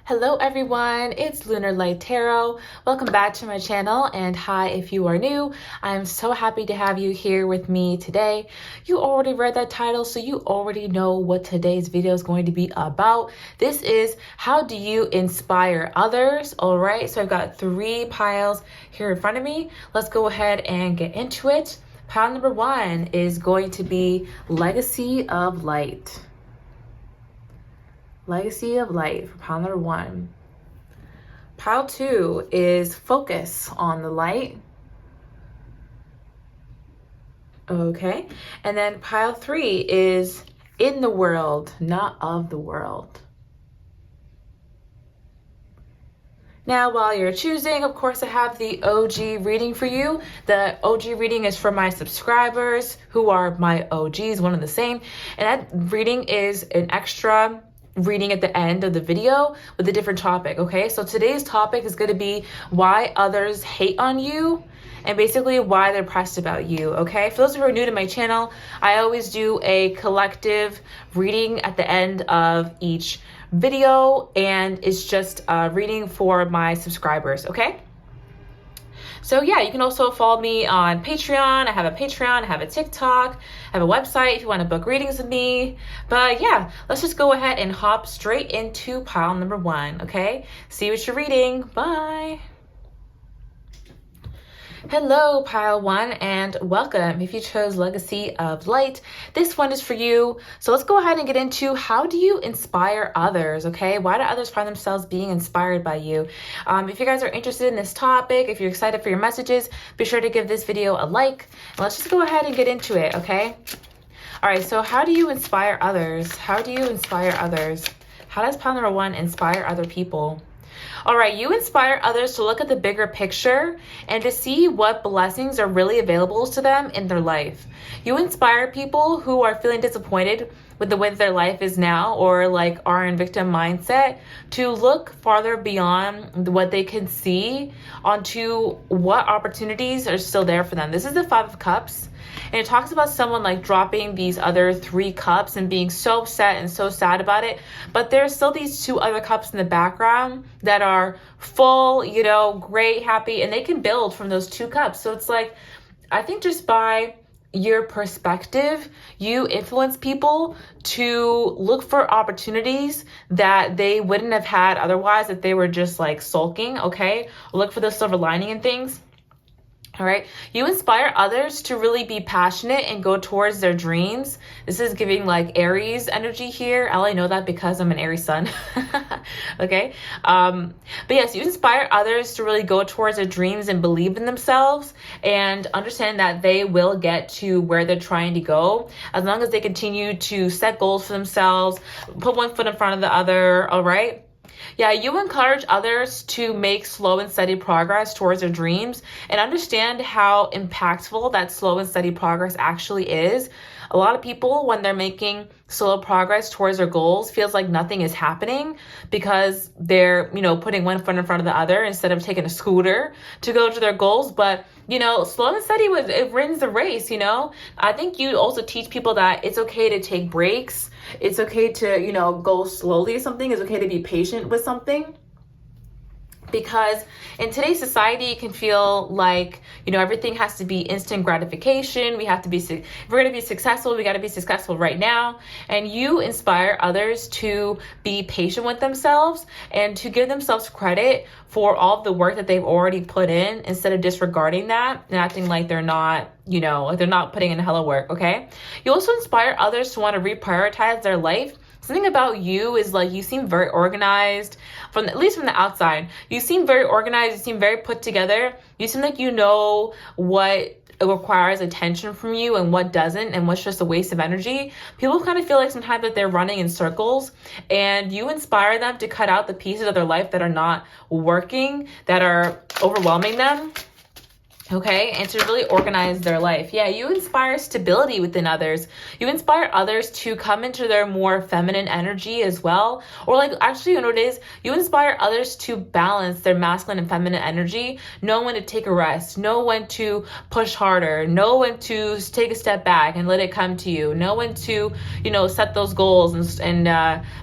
Hello everyone, it's Lunar Light Tarot. Welcome back to my channel, and hi if you are new. I'm so happy to have you here with me today. You already read that title, so you already know what today's video is going to be about. This is how do you inspire others? All right, so I've got 3 piles here in front of me. Let's go ahead and get into it. Pile number 1 is going to be Legacy of Light. Legacy of Light for pile number 1. Pile 2 is Focus on the Light. Okay. And then pile 3 is In the World, Not of the World. Now, while you're choosing, of course, I have the OG reading for you. The OG reading is for my subscribers who are my OGs, one and the same. And that reading is an extra reading at the end of the video with a different topic. Okay, so today's topic is going to be why others hate on you and basically why they're pressed about you. Okay, for those who are new to my channel, I always do a collective reading at the end of each video, and it's just a reading for my subscribers. Okay, so yeah, you can also follow me on Patreon. I have a Patreon, I have a TikTok, I have a website if you want to book readings with me. But yeah, let's just go ahead and hop straight into pile number 1, okay? See what you're reading. Bye. Hello, pile 1, and welcome. If you chose Legacy of Light, this one is for you. So let's go ahead and get into how do you inspire others, okay? Why do others find themselves being inspired by you? If you guys are interested in this topic, if you're excited for your messages, be sure to give this video a like. And let's just go ahead and get into it, okay? All right, so how do you inspire others? How do you inspire others? How does pile number 1 inspire other people? All right, you inspire others to look at the bigger picture and to see what blessings are really available to them in their life. You inspire people who are feeling disappointed with the way that their life is now, or like are in victim mindset, to look farther beyond what they can see onto what opportunities are still there for them. This is the 5 of Cups. And it talks about someone like dropping these other 3 cups and being so upset and so sad about it. But there's still these 2 other cups in the background that are full, you know, great, happy, and they can build from those 2 cups. So it's like, I think just by your perspective, you influence people to look for opportunities that they wouldn't have had otherwise if they were just like sulking, okay? Look for the silver lining in things. All right, you inspire others to really be passionate and go towards their dreams. This is giving like Aries energy here. I only know that because I'm an Aries sun. Okay, but yes, you inspire others to really go towards their dreams and believe in themselves and understand that they will get to where they're trying to go as long as they continue to set goals for themselves, put one foot in front of the other. All right. Yeah, you encourage others to make slow and steady progress towards their dreams and understand how impactful that slow and steady progress actually is. A lot of people, when they're making slow progress towards their goals, feels like nothing is happening because they're, you know, putting one foot in front of the other instead of taking a scooter to go to their goals. But, you know, slow and steady, it wins the race, you know. I think you also teach people that it's okay to take breaks. It's okay to, you know, go slowly at something. It's okay to be patient with something. Because in today's society, it can feel like, you know, everything has to be instant gratification. We have to be, if we're going to be successful, we got to be successful right now. And you inspire others to be patient with themselves and to give themselves credit for all of the work that they've already put in instead of disregarding that and acting like they're not, you know, like they're not putting in hella work. Okay. You also inspire others to want to reprioritize their life. Something about you is like you seem very organized, at least from the outside. You seem very organized, you seem very put together. You seem like you know what requires attention from you and what doesn't, and what's just a waste of energy. People kind of feel like sometimes that they're running in circles, and you inspire them to cut out the pieces of their life that are not working, that are overwhelming them. Okay, and to really organize their life. Yeah, you inspire stability within others. You inspire others to come into their more feminine energy as well. Or like, actually, you know what it is? You inspire others to balance their masculine and feminine energy, know when to take a rest, know when to push harder, know when to take a step back and let it come to you, know when to, set those goals and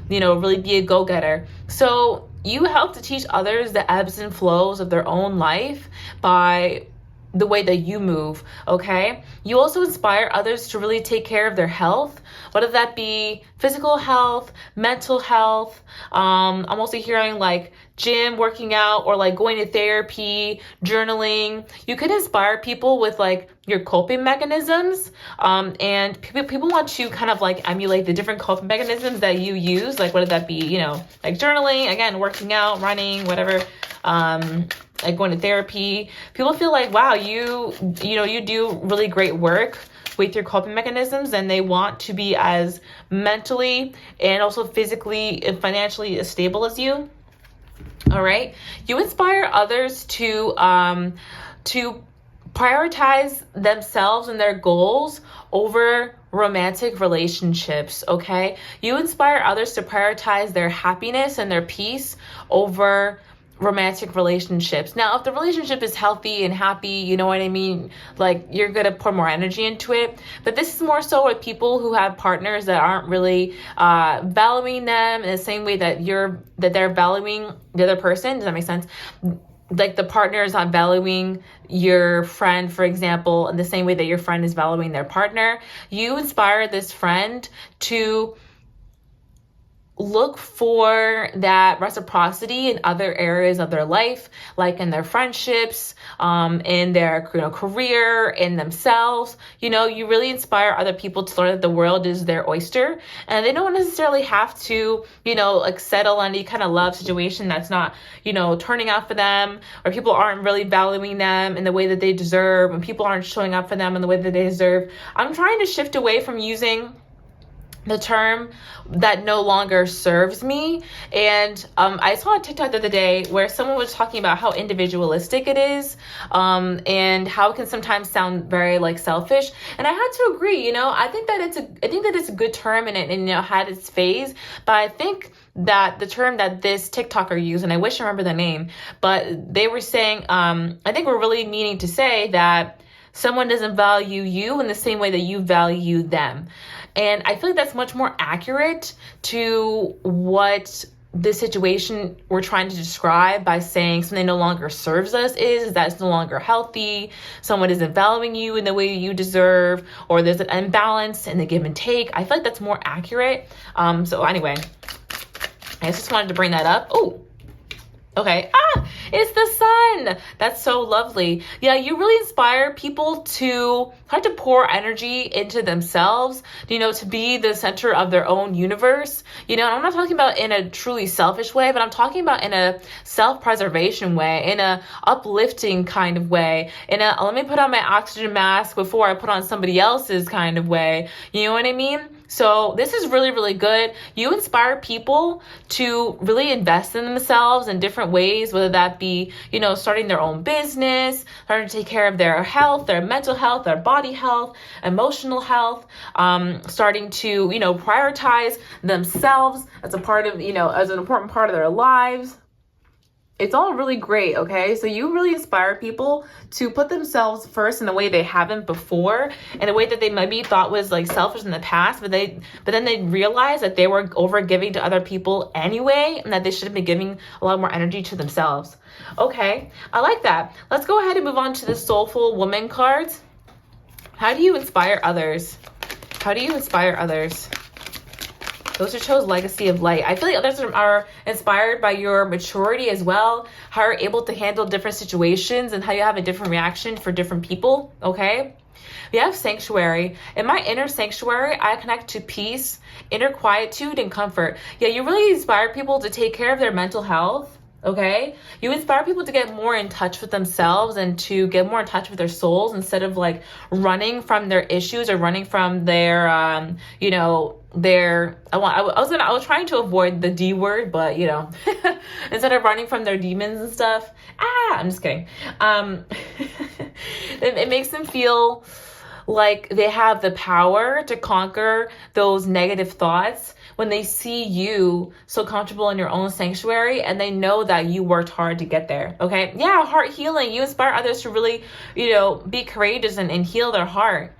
really be a go-getter. So you help to teach others the ebbs and flows of their own life by the way that you move, okay? You also inspire others to really take care of their health, whether that be physical health, mental health. I'm also hearing like gym, working out, or like going to therapy, journaling. You can inspire people with like your coping mechanisms. And people want to kind of like emulate the different coping mechanisms that you use, like whether that be, like journaling, again, working out, running, whatever. Like going to therapy. People feel like, wow, you do really great work with your coping mechanisms, and they want to be as mentally and also physically and financially as stable as you. All right. You inspire others to prioritize themselves and their goals over romantic relationships, okay? You inspire others to prioritize their happiness and their peace over romantic relationships. Now, if the relationship is healthy and happy, you know what I mean? Like, you're going to put more energy into it. But this is more so with people who have partners that aren't really valuing them in the same way that they're valuing the other person. Does that make sense? Like the partner is not valuing your friend, for example, in the same way that your friend is valuing their partner. You inspire this friend to look for that reciprocity in other areas of their life, like in their friendships, in their career, in themselves. You really inspire other people to learn that the world is their oyster, and they don't necessarily have to, like settle on any kind of love situation that's not, turning out for them, or people aren't really valuing them in the way that they deserve, and people aren't showing up for them in the way that they deserve. I'm trying to shift away from using the term that no longer serves me. And I saw a TikTok the other day where someone was talking about how individualistic it is, and how it can sometimes sound very like selfish. And I had to agree. I think that it's a good term, and it had its phase. But I think that the term that this TikToker used, and I wish I remember the name, but they were saying, I think we're really meaning to say that someone doesn't value you in the same way that you value them. And I feel like that's much more accurate to what the situation we're trying to describe by saying something no longer serves us is that it's no longer healthy, someone isn't valuing you in the way you deserve, or there's an imbalance in the give and take. I feel like that's more accurate. So anyway, I just wanted to bring that up. Oh, okay. It's the sun. That's so lovely. Yeah, you really inspire people to have to pour energy into themselves, to be the center of their own universe. And I'm not talking about in a truly selfish way, but I'm talking about in a self-preservation way, in a uplifting kind of way, in a let me put on my oxygen mask before I put on somebody else's kind of way. You know what I mean? So this is really, really good. You inspire people to really invest in themselves in different ways, whether that be, starting their own business, starting to take care of their health, their mental health, their body health, emotional health, starting to, prioritize themselves as a part of, as an important part of their lives. It's all really great, okay? So you really inspire people to put themselves first in a way they haven't before, in a way that they maybe thought was like selfish in the past, but then they realize that they were over giving to other people anyway, and that they should have been giving a lot more energy to themselves. Okay, I like that. Let's go ahead and move on to the Soulful Woman cards. How do you inspire others? How do you inspire others? Those who chose Legacy of Light. I feel like others are inspired by your maturity as well, how you're able to handle different situations and how you have a different reaction for different people, okay? We have Sanctuary. In my inner sanctuary, I connect to peace, inner quietude, and comfort. Yeah, you really inspire people to take care of their mental health. Okay, you inspire people to get more in touch with themselves and to get more in touch with their souls instead of like running from their issues or running from their, I was trying to avoid the D word, but instead of running from their demons and stuff. I'm just kidding. It makes them feel like they have the power to conquer those negative thoughts when they see you so comfortable in your own sanctuary and they know that you worked hard to get there. Okay. Yeah. Heart healing. You inspire others to really, be courageous and heal their heart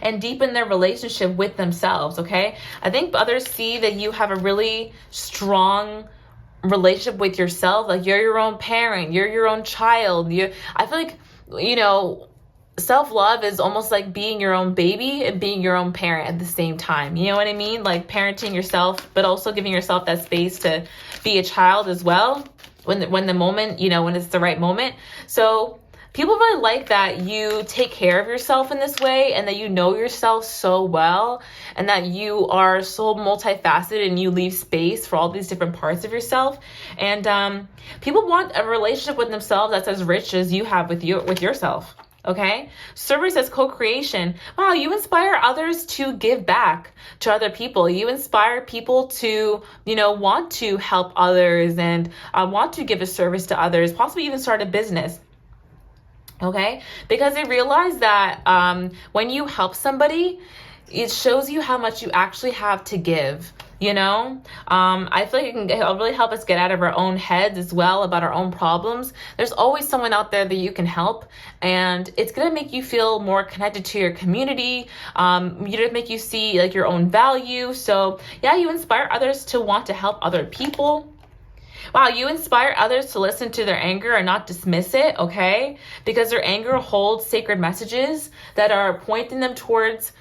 and deepen their relationship with themselves. Okay. I think others see that you have a really strong relationship with yourself. Like you're your own parent, you're your own child. I feel like, self-love is almost like being your own baby and being your own parent at the same time. You know what I mean? Like parenting yourself, but also giving yourself that space to be a child as well when the moment, when it's the right moment. So people really like that you take care of yourself in this way and that you know yourself so well and that you are so multifaceted and you leave space for all these different parts of yourself. And people want a relationship with themselves that's as rich as you have with yourself. Okay. Service as co-creation. Wow. You inspire others to give back to other people. You inspire people to, want to help others and want to give a service to others, possibly even start a business. Okay. Because they realize that when you help somebody, it shows you how much you actually have to give. I feel like it'll really help us get out of our own heads as well about our own problems. There's always someone out there that you can help, and it's going to make you feel more connected to your community. Make you see like your own value. So yeah, you inspire others to want to help other people. Wow, you inspire others to listen to their anger and not dismiss it, okay? Because their anger holds sacred messages that are pointing them towards,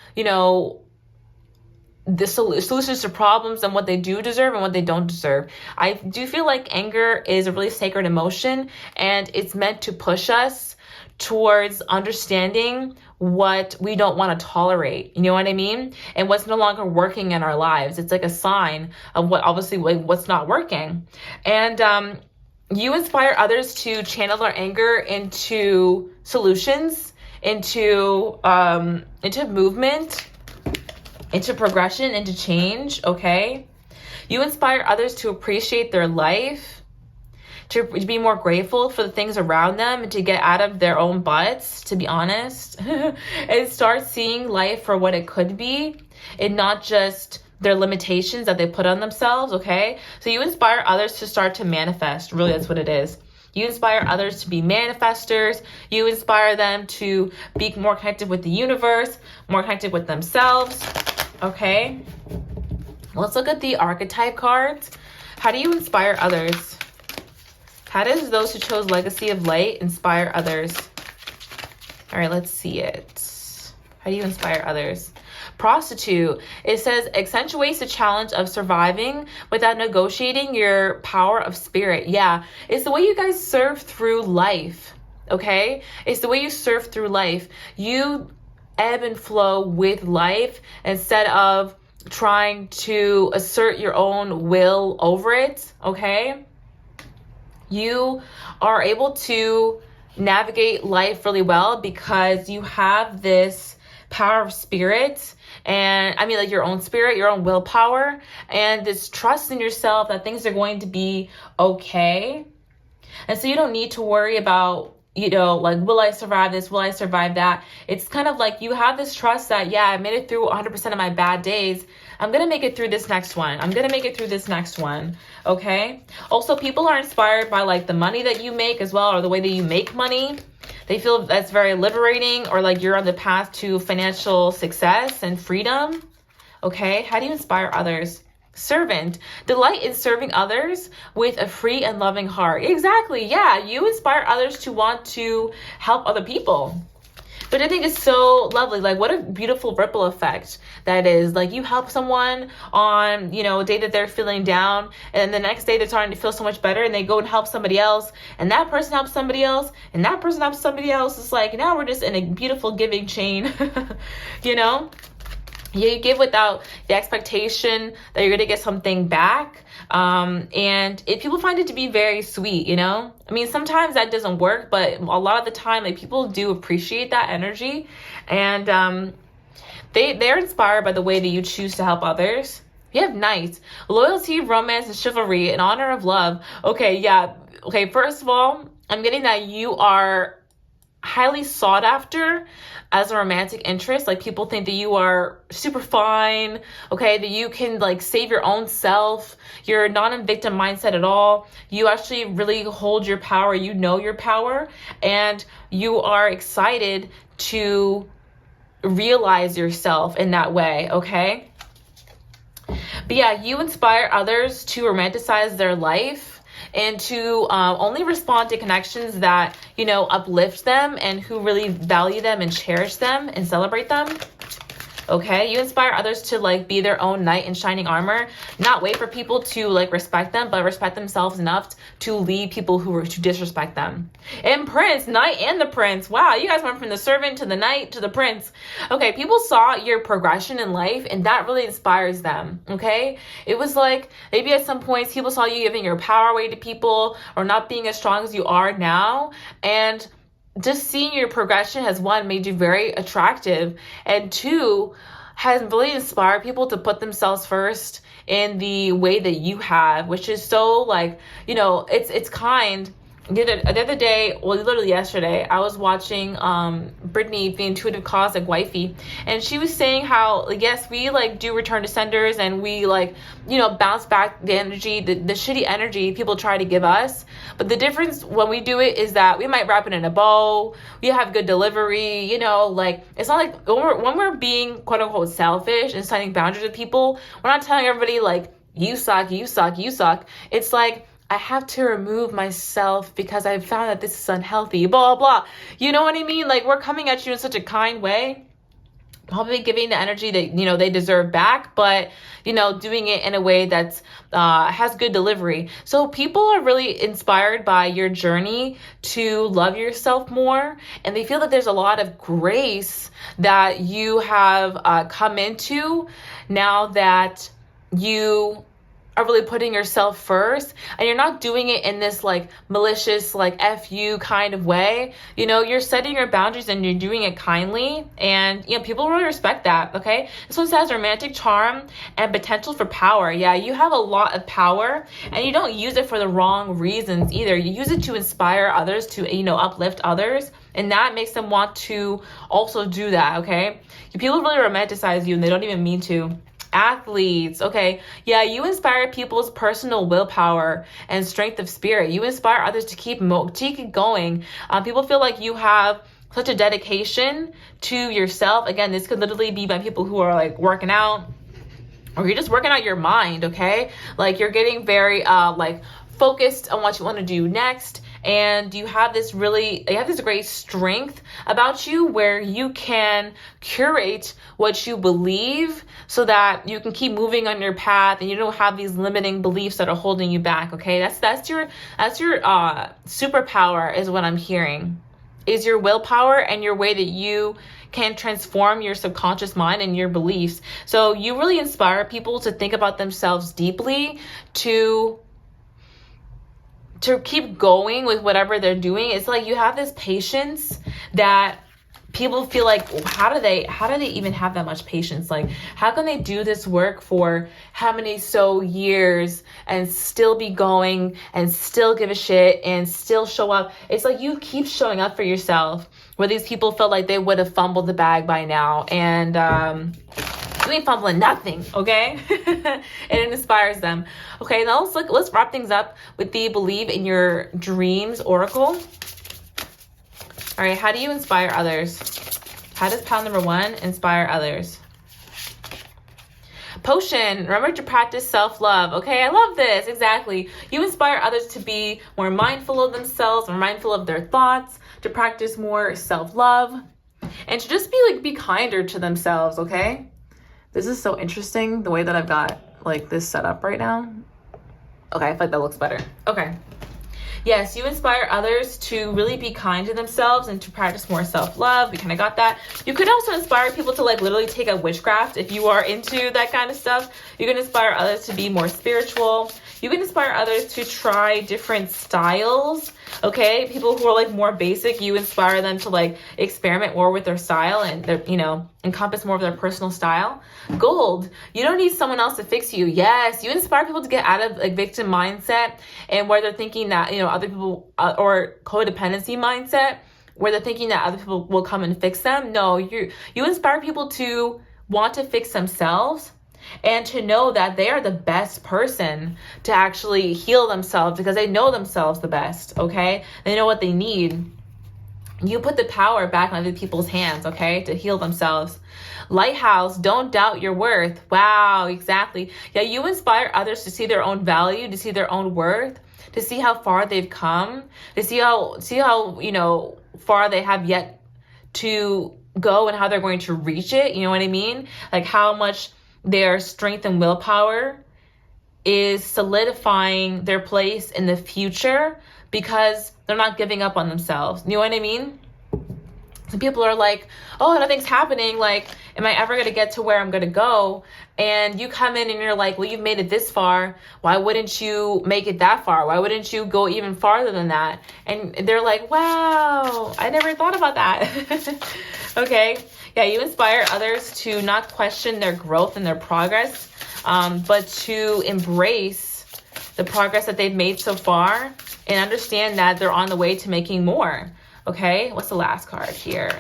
the solutions to problems and what they do deserve and what they don't deserve. I do feel like anger is a really sacred emotion, and it's meant to push us towards understanding what we don't want to tolerate. You know what I mean? And what's no longer working in our lives. It's like a sign of what's not working. And you inspire others to channel their anger into solutions, into movement, into progression, into change, okay? You inspire others to appreciate their life, to be more grateful for the things around them, and to get out of their own butts, to be honest, and start seeing life for what it could be, and not just their limitations that they put on themselves, okay? So you inspire others to start to manifest. Really, that's what it is. You inspire others to be manifestors. You inspire them to be more connected with the universe, more connected with themselves. Okay, let's look at the archetype cards. How do you inspire others? How does those who chose Legacy of Light inspire others? All right, let's see it. How do you inspire others? Prostitute. It says accentuates the challenge of surviving without negotiating your power of spirit. Yeah, it's the way you guys serve through life. Okay, it's the way you serve through life. You ebb and flow with life instead of trying to assert your own will over it, okay? You are able to navigate life really well because you have this power of spirit, and I mean like your own spirit, your own willpower, and this trust in yourself that things are going to be okay. And so you don't need to worry about will I survive this? Will I survive that? It's kind of like you have this trust that, yeah, I made it through 100% of my bad days. I'm going to make it through this next one. I'm going to make it through this next one. Okay. Also, people are inspired by like the money that you make as well, or the way that you make money. They feel that's very liberating, or like you're on the path to financial success and freedom. Okay. How do you inspire others? Servant. Delight in serving others with a free and loving heart. Exactly. Yeah. You inspire others to want to help other people. But I think it's so lovely. Like, what a beautiful ripple effect that is. Like, you help someone on, a day that they're feeling down, and the next day they're starting to feel so much better, and they go and help somebody else, and that person helps somebody else, and that person helps somebody else. It's like, now we're just in a beautiful giving chain, You give without the expectation that you're going to get something back. And people find it to be very sweet, I mean, sometimes that doesn't work, but a lot of the time, like, people do appreciate that energy. And they're inspired by the way that you choose to help others. You have Knight. Loyalty, romance, and chivalry in honor of love. Okay, yeah. Okay, first of all, I'm getting that you are highly sought after as a romantic interest. Like, people think that you are super fine, okay, that you can like save your own self. You're not in victim mindset at all. You actually really hold your power. You know your power, and you are excited to realize yourself in that way, okay? But yeah, you inspire others to romanticize their life and to only respond to connections that, uplift them and who really value them and cherish them and celebrate them. Okay, you inspire others to like be their own knight in shining armor, not wait for people to like respect them, but respect themselves enough to lead people who were to disrespect them. And Prince, Knight and the Prince. Wow, you guys went from the servant to the knight to the prince. Okay, people saw your progression in life, and that really inspires them. Okay, it was like maybe at some points people saw you giving your power away to people or not being as strong as you are now, and just seeing your progression has, one, made you very attractive, and two, has really inspired people to put themselves first in the way that you have, which is so like, it's kind. The other day, well, literally yesterday, I was watching Brittany, the intuitive cosmic wifey, and she was saying how, like, yes, we like do return to senders, and we like, bounce back the energy, the shitty energy people try to give us. But the difference when we do it is that we might wrap it in a bow, we have good delivery, like, it's not like when we're being quote unquote selfish and setting boundaries with people, we're not telling everybody like, you suck, you suck, you suck. It's like, I have to remove myself because I've found that this is unhealthy, blah, blah. You know what I mean? Like, we're coming at you in such a kind way, probably giving the energy that, they deserve back, but, doing it in a way that's, has good delivery. So people are really inspired by your journey to love yourself more. And they feel that there's a lot of grace that you have come into now that you are really putting yourself first, and you're not doing it in this like malicious, like F you kind of way. You're setting your boundaries and you're doing it kindly, and people really respect that. Okay, this one says romantic charm and potential for power. Yeah, you have a lot of power, and you don't use it for the wrong reasons either. You use it to inspire others, to uplift others, and that makes them want to also do that. Okay, people really romanticize you and they don't even mean to. Athletes, okay, yeah, you inspire people's personal willpower and strength of spirit. You inspire others to keep going. People feel like you have such a dedication to yourself. Again, this could literally be by people who are like working out, or you're just working out your mind. Okay, like you're getting very like focused on what you want to do next. And you have this great strength about you where you can curate what you believe so that you can keep moving on your path and you don't have these limiting beliefs that are holding you back. Okay, that's your superpower is what I'm hearing, is your willpower and your way that you can transform your subconscious mind and your beliefs. So you really inspire people to think about themselves deeply, to keep going with whatever they're doing. It's like you have this patience that people feel like, how do they even have that much patience? Like, how can they do this work for how many years and still be going and still give a shit and still show up? It's like you keep showing up for yourself, where these people felt like they would have fumbled the bag by now. And you ain't fumbling nothing, okay? And it inspires them. Okay, now let's wrap things up with the Believe in Your Dreams Oracle. All right, how do you inspire others? How does pile number 1 inspire others? Potion, remember to practice self-love. Okay, I love this, exactly. You inspire others to be more mindful of themselves, more mindful of their thoughts, to practice more self-love, and to just be kinder to themselves, okay? This is so interesting, the way that I've got like this set up right now. Okay, I feel like that looks better. Okay. Yes, you inspire others to really be kind to themselves and to practice more self-love. We kind of got that. You could also inspire people to like literally take up witchcraft if you are into that kind of stuff. You can inspire others to be more spiritual. You can inspire others to try different styles. Okay, people who are like more basic, you inspire them to like experiment more with their style and their, encompass more of their personal style. Gold, you don't need someone else to fix you. Yes, you inspire people to get out of like victim mindset and where they're thinking that, other people or codependency mindset, where they're thinking that other people will come and fix them. No, you inspire people to want to fix themselves and to know that they are the best person to actually heal themselves because they know themselves the best, okay? They know what they need. You put the power back in other people's hands, okay, to heal themselves. Lighthouse, don't doubt your worth. Wow, exactly. Yeah, you inspire others to see their own value, to see their own worth, to see how far they've come, to see how far they have yet to go and how they're going to reach it. You know what I mean? Like how much their strength and willpower is solidifying their place in the future because they're not giving up on themselves. You know what I mean? Some people are like, oh, nothing's happening. Like, am I ever going to get to where I'm going to go? And you come in and you're like, well, you've made it this far. Why wouldn't you make it that far? Why wouldn't you go even farther than that? And they're like, wow, I never thought about that. Okay. Yeah, you inspire others to not question their growth and their progress, but to embrace the progress that they've made so far and understand that they're on the way to making more. Okay, what's the last card here?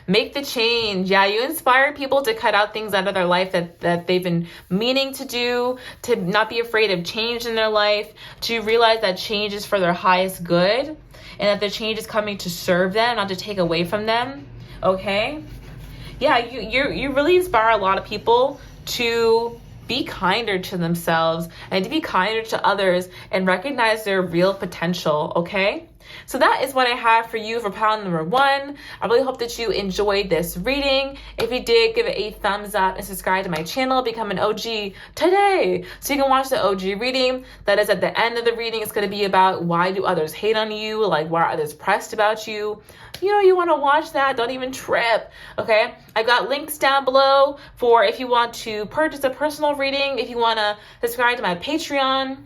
Make the change. Yeah, you inspire people to cut out things out of their life that they've been meaning to do, to not be afraid of change in their life, to realize that change is for their highest good and that the change is coming to serve them, not to take away from them. Okay? Yeah, you really inspire a lot of people to be kinder to themselves and to be kinder to others and recognize their real potential, okay? So that is what I have for you for pile number 1. I really hope that you enjoyed this reading. If you did, give it a thumbs up and subscribe to my channel. Become an OG today so you can watch the OG reading. That is at the end of the reading. It's going to be about why do others hate on you? Like, why are others pressed about you? You want to watch that. Don't even trip. Okay. I got links down below for if you want to purchase a personal reading, if you want to subscribe to my Patreon.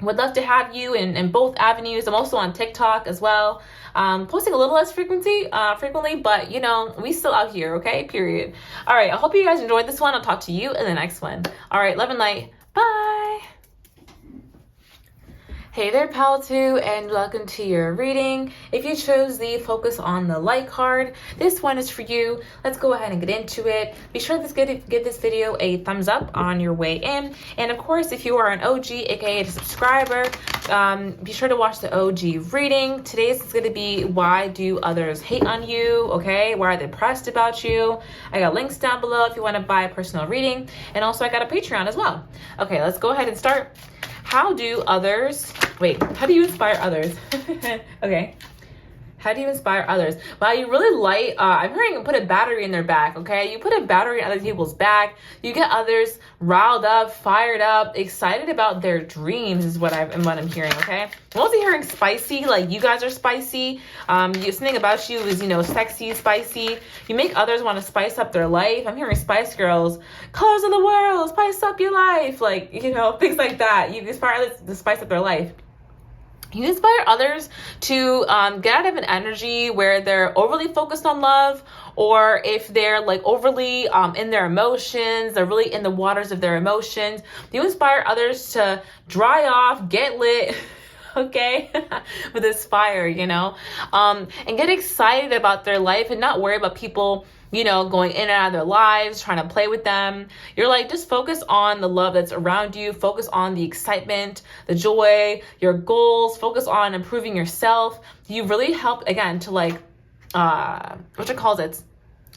Would love to have you in both avenues. I'm also on TikTok as well. Posting a little less frequently, but we still out here, okay? Period. All right, I hope you guys enjoyed this one. I'll talk to you in the next one. All right, love and light. Bye. Hey there, Pal 2, and welcome to your reading. If you chose the Focus on the Light card, this one is for you. Let's go ahead and get into it. Be sure to give this video a thumbs up on your way in. And of course, if you are an OG, aka a subscriber, be sure to watch the OG reading. Today's is going to be why do others hate on you, okay? Why are they pressed about you? I got links down below if you want to buy a personal reading. And also I got a Patreon as well. Okay, let's go ahead and start. How do you inspire others? Okay. How do you inspire others? Wow, you really light. I'm hearing put a battery in their back, okay? You put a battery in other people's back. You get others riled up, fired up, excited about their dreams is what I'm hearing, okay? I'm also hearing spicy, like you guys are spicy. Something about you is, sexy, spicy. You make others want to spice up their life. I'm hearing Spice Girls, colors of the world, spice up your life. Like, things like that. You inspire others to spice up their life. You inspire others to get out of an energy where they're overly focused on love, or if they're like overly in their emotions, they're really in the waters of their emotions. You inspire others to dry off, get lit, okay, with this fire, and get excited about their life and not worry about people going in and out of their lives, trying to play with them. You're like, just focus on the love that's around you. Focus on the excitement, the joy, your goals. Focus on improving yourself. You really help, again, to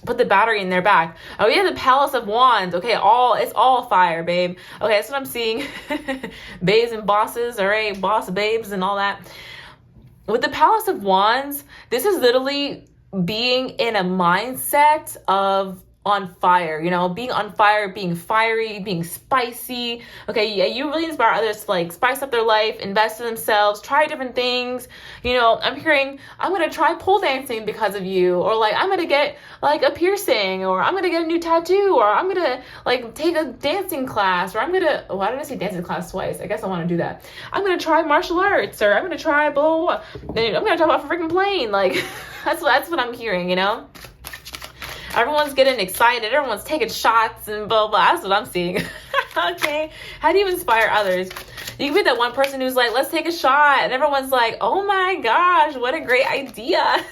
put the battery in their back. Oh, we have the Palace of Wands. Okay, it's all fire, babe. Okay, that's what I'm seeing. Babes and bosses, all right, boss babes and all that. With the Palace of Wands, this is literally being in a mindset of on fire, being on fire, being fiery, being spicy. Okay, yeah, you really inspire others to spice up their life, invest in themselves, try different things. I'm hearing, I'm going to try pole dancing because of you, or I'm going to get a piercing, or I'm going to get a new tattoo, or I'm going to take a dancing class, or why did I say dancing class twice? I guess I want to do that. I'm going to try martial arts, or I'm going to try blah, blah, blah. Then I'm going to jump off a freaking plane. That's what I'm hearing, Everyone's getting excited. Everyone's taking shots and blah, blah. That's what I'm seeing. Okay. How do you inspire others? You can be that one person who's like, let's take a shot. And everyone's like, oh my gosh, what a great idea.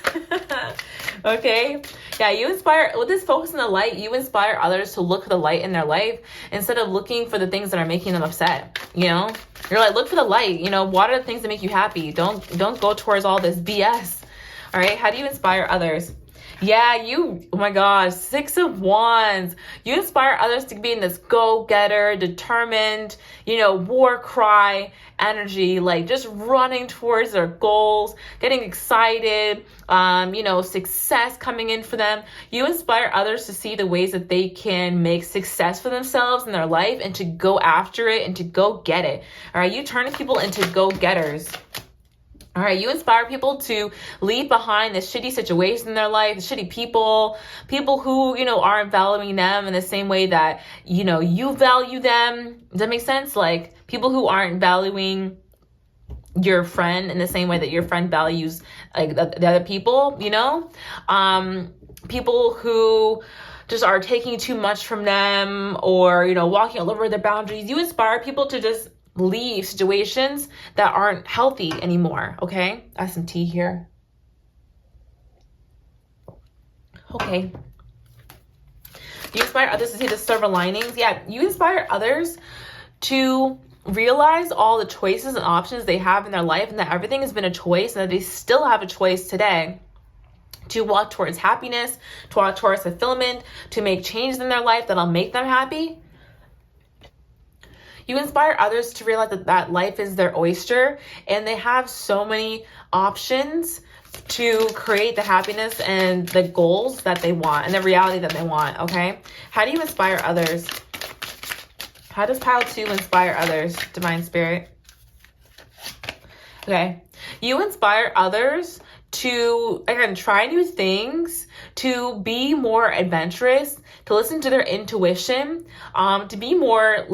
Okay. Yeah, you inspire, with this focus on the light, you inspire others to look for the light in their life instead of looking for the things that are making them upset. You know, you're like, look for the light. You know, what are the things that make you happy? Don't go towards all this BS. All right. How do you inspire others? Yeah, oh my gosh, 6 of Wands. You inspire others to be in this go-getter, determined, war cry energy, like just running towards their goals, getting excited, success coming in for them. You inspire others to see the ways that they can make success for themselves in their life and to go after it and to go get it. All right, you turn people into go-getters. All right, you inspire people to leave behind the shitty situation in their life, the shitty people who, aren't valuing them in the same way that, you value them. Does that make sense? Like people who aren't valuing your friend in the same way that your friend values like the other people, people who just are taking too much from them or, walking all over their boundaries. You inspire people to just leave situations that aren't healthy anymore. Okay, I have some tea here. Okay, you inspire others to see the silver linings. Yeah, you inspire others to realize all the choices and options they have in their life and that everything has been a choice and that they still have a choice today to walk towards happiness, to walk towards fulfillment, to make changes in their life that'll make them happy. You inspire others to realize that life is their oyster and they have so many options to create the happiness and the goals that they want and the reality that they want, okay? How do you inspire others? How does pile 2 inspire others, Divine Spirit? Okay, you inspire others to, again, try new things, to be more adventurous, to listen to their intuition, to be more,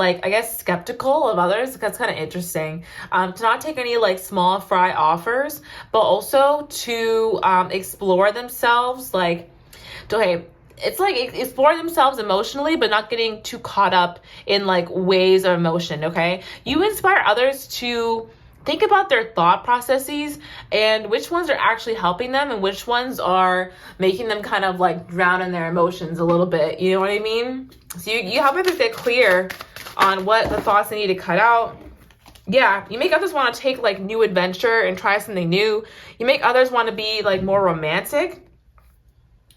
skeptical of others. That's kind of interesting. To not take any, small fry offers, but also to explore themselves, it's like explore themselves emotionally, but not getting too caught up in, waves of emotion, okay? You inspire others to think about their thought processes and which ones are actually helping them and which ones are making them kind of drown in their emotions a little bit. You know what I mean? So you help others get clear on what the thoughts they need to cut out. Yeah, you make others want to take new adventure and try something new. You make others want to be more romantic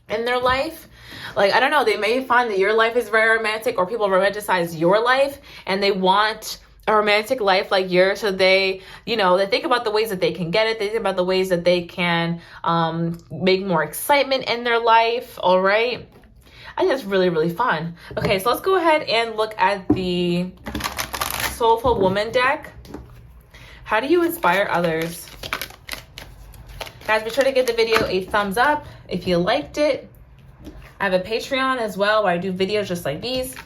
in their life. I don't know, they may find that your life is very romantic or people romanticize your life and they want a romantic life like yours. So they think about the ways that they can get it. They think about the ways that they can make more excitement in their life. All right. I think that's really, really fun. Okay, so let's go ahead and look at the Soulful Woman deck. How do you inspire others? Guys, be sure to give the video a thumbs up if you liked it. I have a Patreon as well where I do videos just like these.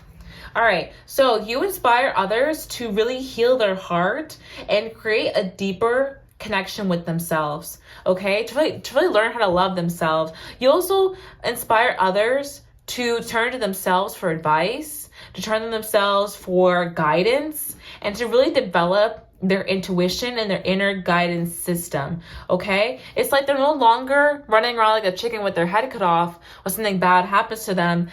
All right, so you inspire others to really heal their heart and create a deeper connection with themselves, okay? To really learn how to love themselves. You also inspire others to turn to themselves for advice, to turn to themselves for guidance, and to really develop their intuition and their inner guidance system, okay? It's like they're no longer running around like a chicken with their head cut off when something bad happens to them.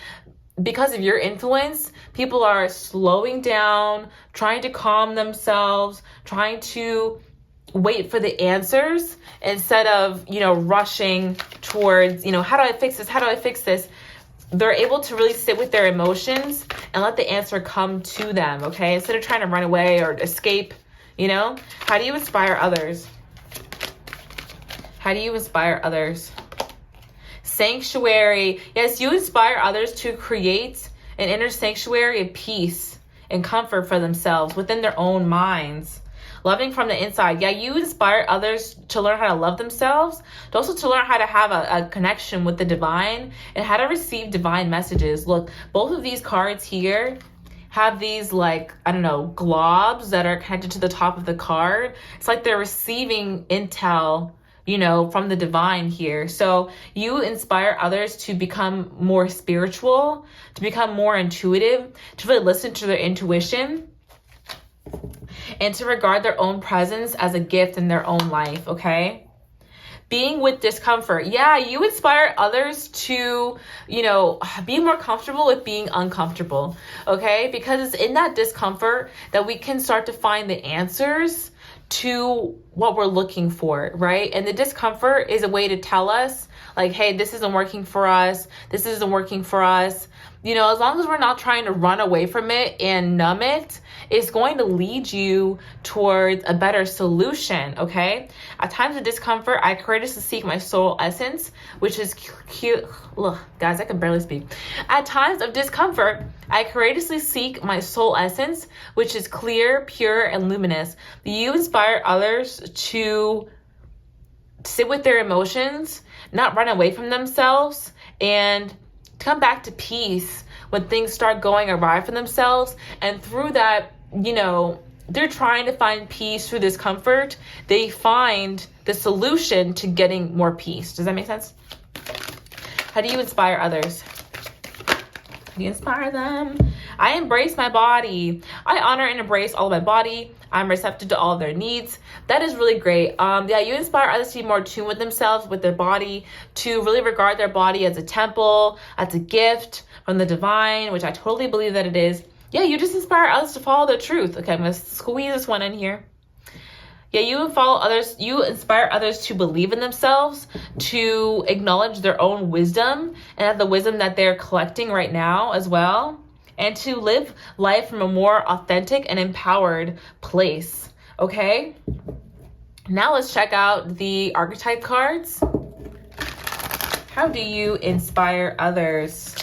Because of your influence, people are slowing down, trying to calm themselves, trying to wait for the answers instead of, rushing towards, how do I fix this? How do I fix this? They're able to really sit with their emotions and let the answer come to them, okay? Instead of trying to run away or escape, How do you inspire others? How do you inspire others? Sanctuary. Yes, you inspire others to create an inner sanctuary of peace and comfort for themselves within their own minds. Loving from the inside. Yeah, you inspire others to learn how to love themselves, but also to learn how to have a connection with the divine and how to receive divine messages. Look, both of these cards here have these globs that are connected to the top of the card. It's like they're receiving intel from the divine here. So you inspire others to become more spiritual, to become more intuitive, to really listen to their intuition. and to regard their own presence as a gift in their own life, okay? Being with discomfort. Yeah, you inspire others to, be more comfortable with being uncomfortable, okay? Because it's in that discomfort that we can start to find the answers to what we're looking for, right? And the discomfort is a way to tell us, like, hey, this isn't working for us. This isn't working for us. As long as we're not trying to run away from it and numb it, it's going to lead you towards a better solution, okay? At times of discomfort, I courageously seek my soul essence, which is cute. Ugh, guys, I can barely speak. At times of discomfort, I courageously seek my soul essence, which is clear, pure, and luminous. You inspire others to sit with their emotions, not run away from themselves, and come back to peace when things start going awry for themselves. And through that, they're trying to find peace through discomfort. They find the solution to getting more peace. Does that make sense? How do you inspire others? How do you inspire them? I embrace my body. I honor and embrace all of my body. I'm receptive to all of their needs. That is really great. You inspire others to be more in tune with themselves, with their body, to really regard their body as a temple, as a gift from the divine, which I totally believe that it is. Yeah, you just inspire others to follow the truth. Okay, I'm going to squeeze this one in here. Yeah, you inspire others to believe in themselves, to acknowledge their own wisdom and the wisdom that they're collecting right now as well, and to live life from a more authentic and empowered place, okay? Now let's check out the archetype cards. How do you inspire others?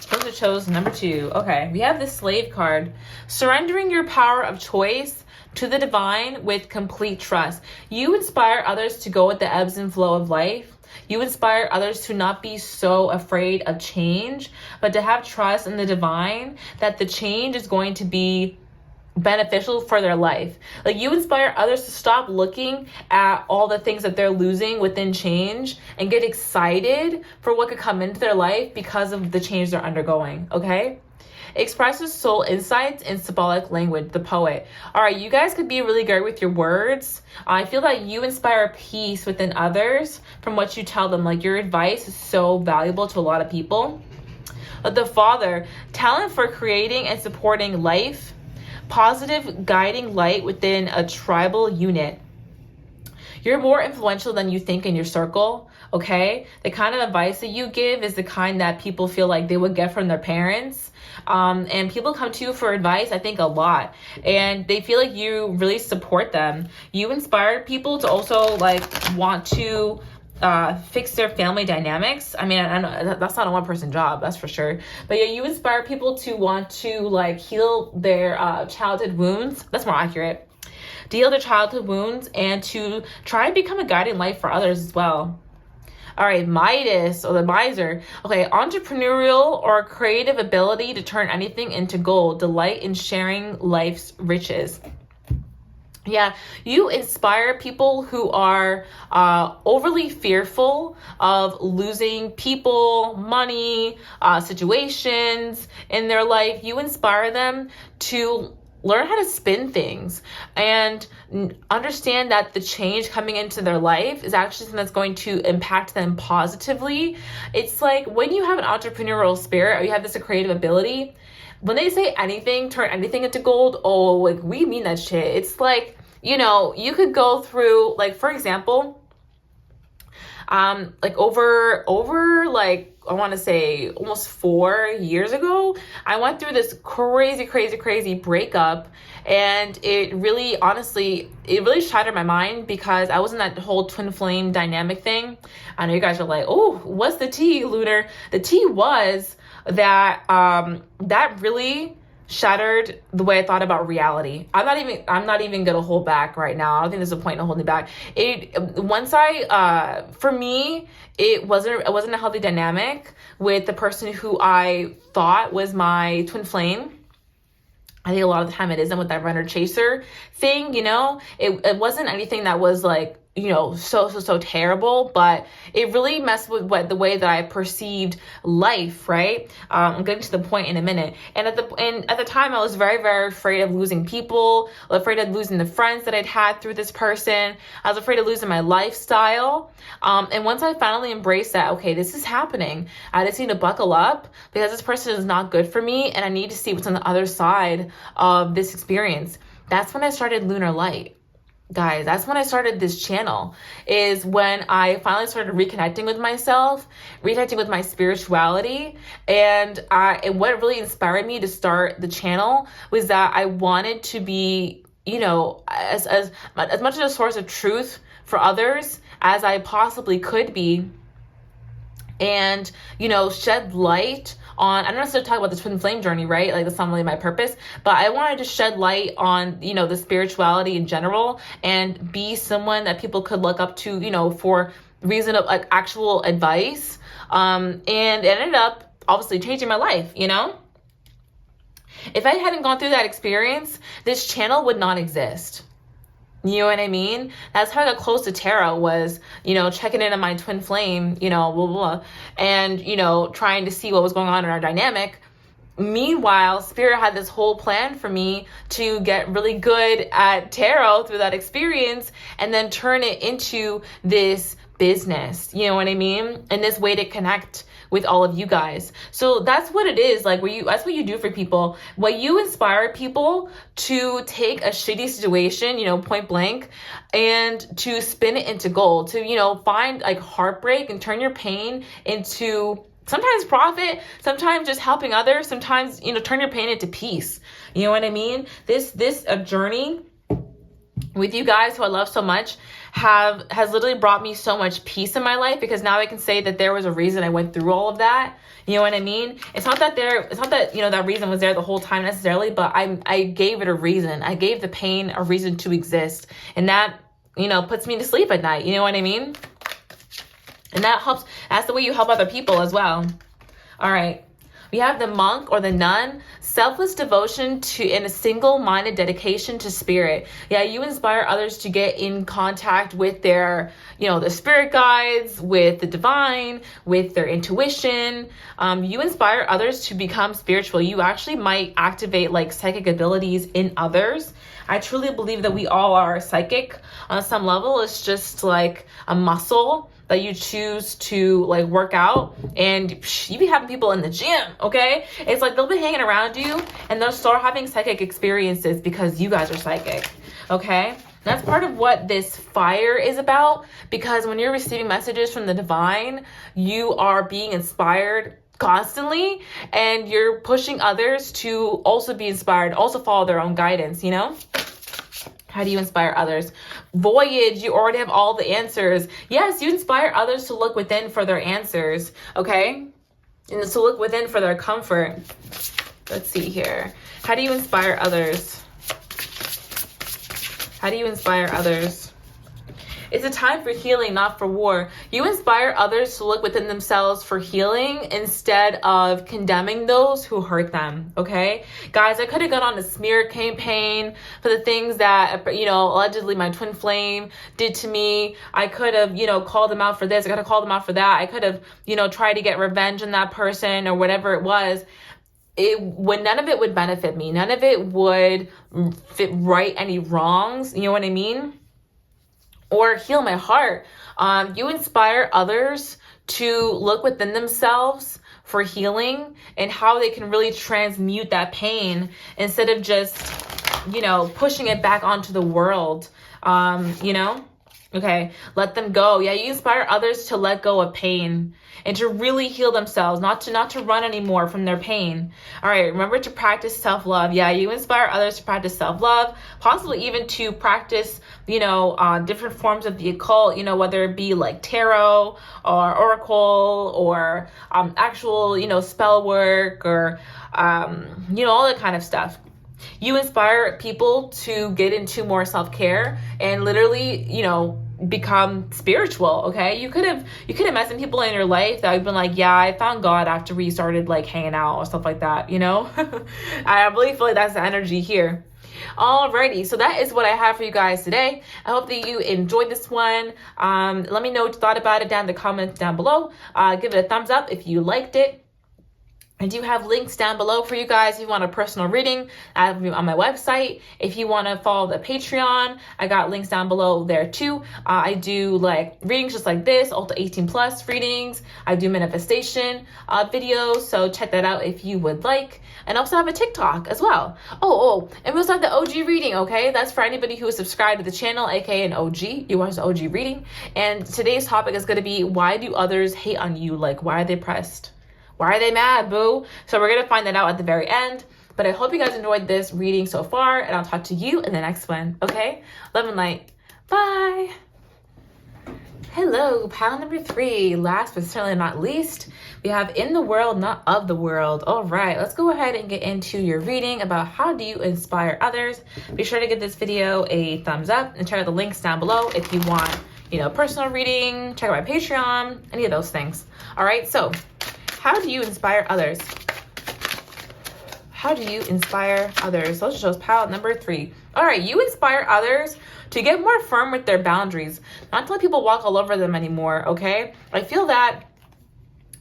Person chose number 2. Okay, we have the slave card. Surrendering your power of choice to the divine with complete trust. You inspire others to go with the ebbs and flow of life. You inspire others to not be so afraid of change, but to have trust in the divine that the change is going to be beneficial for their life. Like, you inspire others to stop looking at all the things that they're losing within change and get excited for what could come into their life because of the change they're undergoing, okay? Expresses soul insights in symbolic language, the poet. All right, you guys could be really great with your words. I feel that you inspire peace within others from what you tell them. Like, your advice is so valuable to a lot of people. The father, talent for creating and supporting life, positive guiding light within a tribal unit. You're more influential than you think in your circle, okay? The kind of advice that you give is the kind that people feel like they would get from their parents. And people come to you for advice, I think, a lot. And they feel like you really support them. You inspire people to also, want to fix their family dynamics. I mean, I know that's not a one-person job, that's for sure. But yeah, you inspire people to want to heal their childhood wounds. That's more accurate. To heal their childhood wounds and to try and become a guiding light for others as well. All right, Midas, or the miser. Okay, entrepreneurial or creative ability to turn anything into gold. Delight in sharing life's riches. Yeah, you inspire people who are overly fearful of losing people, money, situations in their life. You inspire them to learn how to spin things and understand that the change coming into their life is actually something that's going to impact them positively. It's like when you have an entrepreneurial spirit or you have this creative ability, when they say anything, turn anything into gold, we mean that shit. It's like, you could go through, for example, over I want to say almost 4 years ago, I went through this crazy breakup, and it really shattered my mind because I was in that whole twin flame dynamic thing. I know you guys are like, oh, what's the tea, Lunar? The tea was that that really shattered the way I thought about reality. I'm not even gonna hold back right now. I don't think there's a point in holding back. For me, it wasn't a healthy dynamic with the person who I thought was my twin flame. I think a lot of the time it isn't with that runner chaser thing, It wasn't anything that was so terrible, but it really messed with the way that I perceived life, right? I'm getting to the point in a minute. And at the time, I was very, very afraid of losing people, afraid of losing the friends that I'd had through this person. I was afraid of losing my lifestyle. And once I finally embraced that, okay, this is happening, I just need to buckle up because this person is not good for me, and I need to see what's on the other side of this experience. That's when I started Lunar Light. Guys, that's when I started this channel, is when I finally started reconnecting with myself, reconnecting with my spirituality. And what really inspired me to start the channel was that I wanted to be, as much of a source of truth for others as I possibly could be, and, shed light on, I don't necessarily talk about the twin flame journey, right? Like, that's not really my purpose, but I wanted to shed light on, the spirituality in general and be someone that people could look up to, for reason of like actual advice. And it ended up obviously changing my life, If I hadn't gone through that experience, this channel would not exist. You know what I mean? That's how I got close to tarot, was, checking in on my twin flame, blah, blah, blah, and, trying to see what was going on in our dynamic. Meanwhile, Spirit had this whole plan for me to get really good at tarot through that experience and then turn it into this business, you know what I mean? And this way to connect with all of you guys. So that's what it is. Like, that's what you do for people. When you inspire people to take a shitty situation, point blank, and to spin it into gold, to, find like heartbreak and turn your pain into sometimes profit, sometimes just helping others, sometimes, turn your pain into peace. You know what I mean? This journey with you guys who I love so much has literally brought me so much peace in my life, because now I can say that there was a reason I went through all of that. You know what I mean? It's not that that reason was there the whole time necessarily, but I gave it a reason. I gave the pain a reason to exist. And that, puts me to sleep at night. You know what I mean? And that helps. That's the way you help other people as well. All right. We have the monk or the nun, selfless devotion to and a single-minded dedication to spirit. Yeah, you inspire others to get in contact with their, the spirit guides, with the divine, with their intuition. You inspire others to become spiritual. You actually might activate like psychic abilities in others. I truly believe that we all are psychic on some level. It's just like a muscle that you choose to like work out, and you be having people in the gym, okay? It's like they'll be hanging around you and they'll start having psychic experiences because you guys are psychic, okay? That's part of what this fire is about, because when you're receiving messages from the divine, you are being inspired constantly, and you're pushing others to also be inspired, also follow their own guidance, How do you inspire others? Voyage, you already have all the answers. Yes, you inspire others to look within for their answers, okay? And to look within for their comfort. Let's see here. How do you inspire others? How do you inspire others? It's a time for healing, not for war. You inspire others to look within themselves for healing instead of condemning those who hurt them, okay? Guys, I could have gone on a smear campaign for the things that, allegedly my twin flame did to me. I could have, called them out for this. I could have called them out for that. I could have, tried to get revenge on that person or whatever it was. None of it would benefit me. None of it would right any wrongs. You know what I mean? Or heal my heart. You inspire others to look within themselves for healing and how they can really transmute that pain instead of just, pushing it back onto the world, Okay, let them go. Yeah, you inspire others to let go of pain and to really heal themselves, not to run anymore from their pain. All right, remember to practice self-love. Yeah, you inspire others to practice self-love, possibly even to practice, different forms of the occult, whether it be like tarot or oracle or actual, spell work or, all that kind of stuff. You inspire people to get into more self-care and literally, become spiritual, okay? You could have met some people in your life that have been like, yeah, I found God after we started like hanging out or stuff like that, I really feel like that's the energy here. Alrighty, so that is what I have for you guys today. I hope that you enjoyed this one. Let me know what you thought about it down in the comments down below. Give it a thumbs up if you liked it. I do have links down below for you guys if you want a personal reading on my website. If you want to follow the Patreon, I got links down below there too. I do like readings just like this, Ulta 18 plus readings. I do manifestation videos, so check that out if you would like. And also have a TikTok as well. And we also have the OG reading, okay? That's for anybody who is subscribed to the channel, aka an OG. You watch the OG reading. And today's topic is going to be, why do others hate on you? Like, why are they pressed? Why are they mad, boo? So we're going to find that out at the very end. But I hope you guys enjoyed this reading so far. And I'll talk to you in the next one. Okay? Love and light. Bye. Hello, pile number 3. Last but certainly not least, we have in the world, not of the world. All right, let's go ahead and get into your reading about how do you inspire others. Be sure to give this video a thumbs up and check out the links down below if you want, personal reading, check out my Patreon, any of those things. All right, so how do you inspire others? How do you inspire others? So let's show pile number 3. All right, you inspire others to get more firm with their boundaries, not to let people walk all over them anymore, okay? I feel that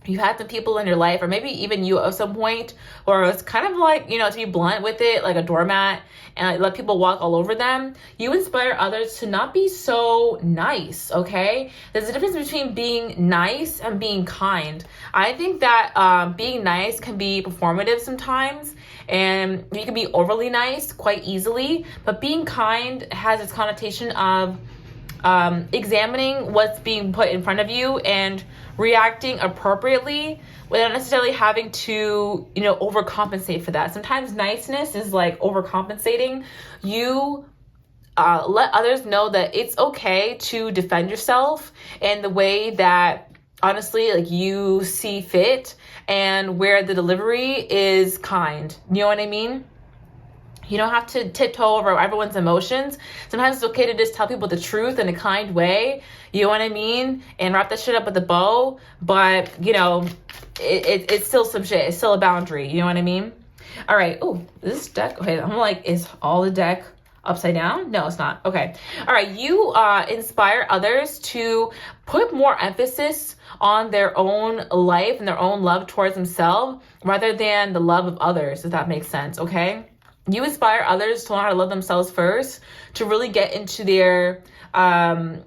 you had some people in your life, or maybe even you at some point, or it's kind of like, to be blunt with it, like a doormat, and let people walk all over them. You inspire others to not be so nice, okay? There's a difference between being nice and being kind. I think that being nice can be performative sometimes, and you can be overly nice quite easily, but being kind has its connotation of examining what's being put in front of you and reacting appropriately without necessarily having to, overcompensate for that. Sometimes niceness is like overcompensating. You let others know that it's okay to defend yourself in the way that honestly, like you see fit, and where the delivery is kind. You know what I mean? You don't have to tiptoe over everyone's emotions. Sometimes it's okay to just tell people the truth in a kind way. You know what I mean? And wrap that shit up with a bow. But, it's still some shit. It's still a boundary. You know what I mean? All right. Oh, this deck. Okay. I'm like, is all the deck upside down? No, it's not. Okay. All right. You inspire others to put more emphasis on their own life and their own love towards themselves rather than the love of others, if that makes sense. Okay. You inspire others to learn how to love themselves first, to really get into their, really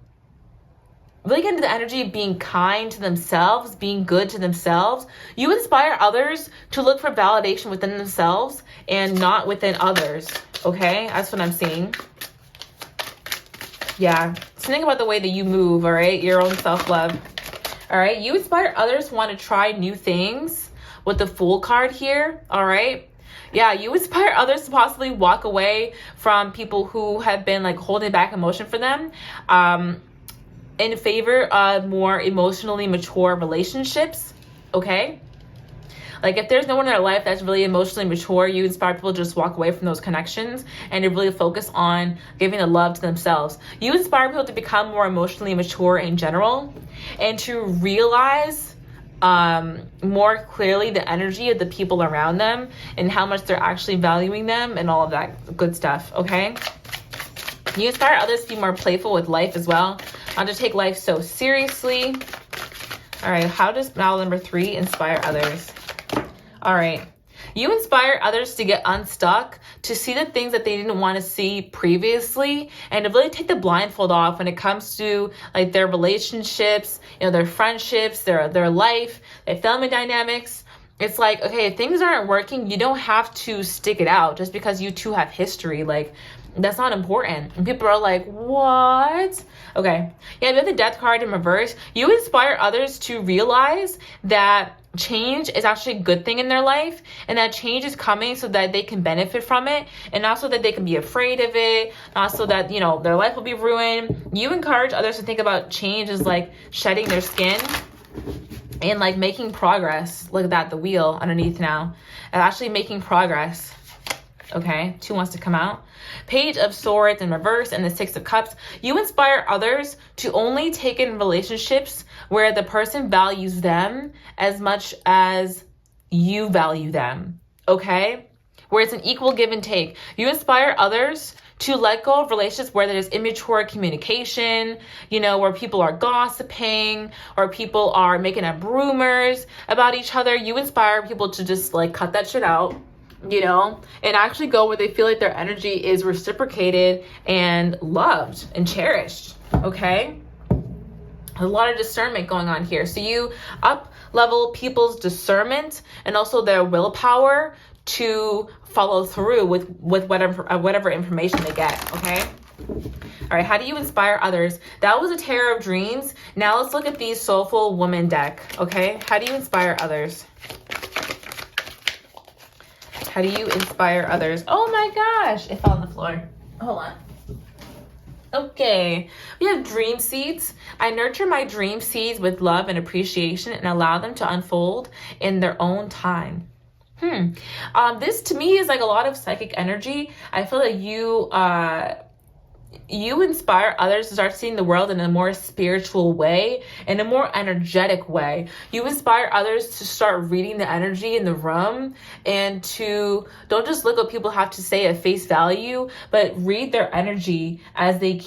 get into the energy of being kind to themselves, being good to themselves. You inspire others to look for validation within themselves and not within others, okay? That's what I'm seeing. Yeah, so think about the way that you move, all right? Your own self-love, all right? You inspire others to want to try new things with the Fool card here, all right? Yeah, you inspire others to possibly walk away from people who have been like holding back emotion for them in favor of more emotionally mature relationships, okay? Like if there's no one in their life that's really emotionally mature, you inspire people to just walk away from those connections and to really focus on giving the love to themselves. You inspire people to become more emotionally mature in general and to realize more clearly the energy of the people around them and how much they're actually valuing them and all of that good stuff, okay? You inspire others to be more playful with life as well, not to take life so seriously. All right, how does battle number 3 inspire others? All right, you inspire others to get unstuck, to see the things that they didn't want to see previously, and to really take the blindfold off when it comes to like their relationships, their friendships, their life, their family dynamics. It's like, okay, if things aren't working, you don't have to stick it out just because you two have history. Like, that's not important. And people are like, what? Okay. Yeah, we have the Death card in reverse. You inspire others to realize that change is actually a good thing in their life, and that change is coming so that they can benefit from it, and not so that they can be afraid of it, not so that, their life will be ruined. You encourage others to think about change as like shedding their skin and like making progress. Look at that, the wheel underneath now. And actually making progress. Okay, 2 wants to come out. Page of Swords in reverse and the 6 of Cups. You inspire others to only take in relationships where the person values them as much as you value them. Okay? where it's an equal give and take. You inspire others to let go of relationships where there's immature communication, where people are gossiping or people are making up rumors about each other. You inspire people to just like cut that shit out, and actually go where they feel like their energy is reciprocated and loved and cherished. Okay? A lot of discernment going on here. So you up level people's discernment and also their willpower to follow through with whatever information they get. Okay. All right. How do you inspire others? That was a Tarot of Dreams. Now let's look at the Soulful Woman deck. Okay. How do you inspire others? How do you inspire others? Oh my gosh. It fell on the floor. Hold on. Okay, we have dream seeds. I nurture my dream seeds with love and appreciation and allow them to unfold in their own time. This to me is like a lot of psychic energy. I feel like you inspire others to start seeing the world in a more spiritual way, in a more energetic way. You inspire others to start reading the energy in the room and to don't just look what people have to say at face value, but read their energy as they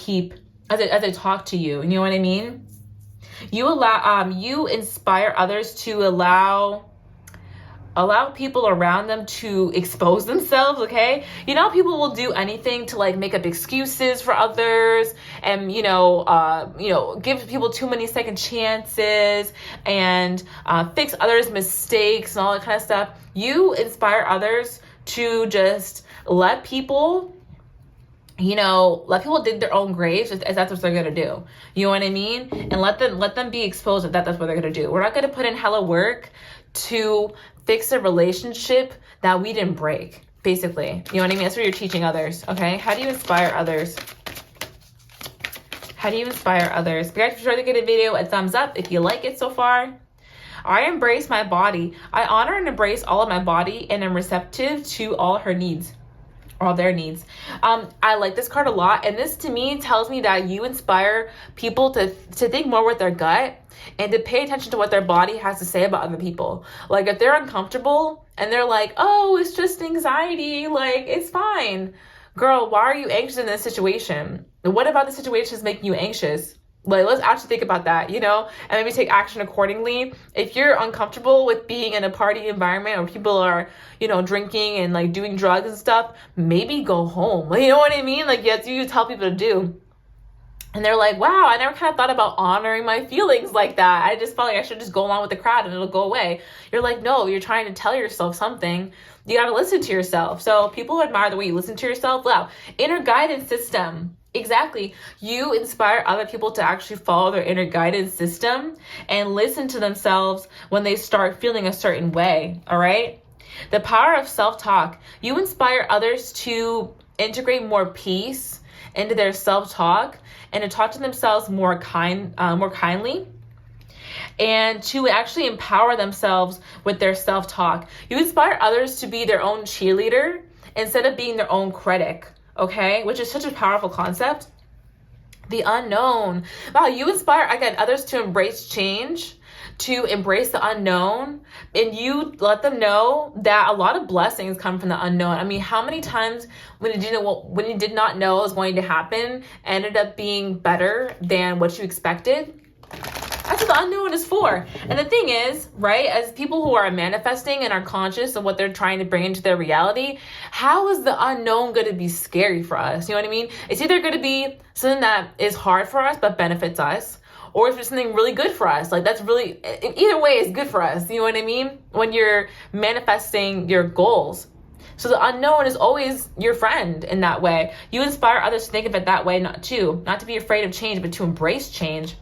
talk to you. You know what I mean? You inspire others to allow people around them to expose themselves. Okay, people will do anything to like make up excuses for others and give people too many second chances and fix others' mistakes and all that kind of stuff. You inspire others to just let people dig their own graves if that's what they're gonna do. You know what I mean? And let them be exposed if that's what they're gonna do. We're not gonna put in hella work to fix a relationship that we didn't break, basically. You know what I mean? That's what you're teaching others, okay? How do you inspire others? How do you inspire others? Be sure to give the video a thumbs up if you like it so far. I embrace my body. I honor and embrace all of my body and am receptive to all her needs. All their needs. I like this card a lot, and this to me tells me that you inspire people to think more with their gut and to pay attention to what their body has to say about other people. Like if they're uncomfortable and they're like, oh, it's just anxiety, like it's fine. Girl, why are you anxious in this situation? What about the situation is making you anxious? Like, let's actually think about that, and maybe take action accordingly. If you're uncomfortable with being in a party environment or people are, drinking and like doing drugs and stuff, maybe go home. You know what I mean? Like, that's what you tell people to do. And they're like, wow, I never kind of thought about honoring my feelings like that. I just felt like I should just go along with the crowd and it'll go away. You're like, no, you're trying to tell yourself something. You got to listen to yourself. So people admire the way you listen to yourself. Wow. Inner guidance system. Exactly. You inspire other people to actually follow their inner guidance system and listen to themselves when they start feeling a certain way. All right. The power of self-talk. You inspire others to integrate more peace into their self-talk and to talk to themselves more kindly, and to actually empower themselves with their self-talk. You inspire others to be their own cheerleader instead of being their own critic. Okay, which is such a powerful concept. The unknown. Wow, you inspire others to embrace change, to embrace the unknown, and you let them know that a lot of blessings come from the unknown. I mean, how many times when you did not know it was going to happen ended up being better than what you expected? That's what the unknown is for. And the thing is, right, as people who are manifesting and are conscious of what they're trying to bring into their reality, how is the unknown going to be scary for us? You know what I mean? It's either going to be something that is hard for us but benefits us, or if it's something really good for us. Like that's really, either way is good for us. You know what I mean? When you're manifesting your goals. So the unknown is always your friend in that way. You inspire others to think of it that way, not to be afraid of change, but to embrace change.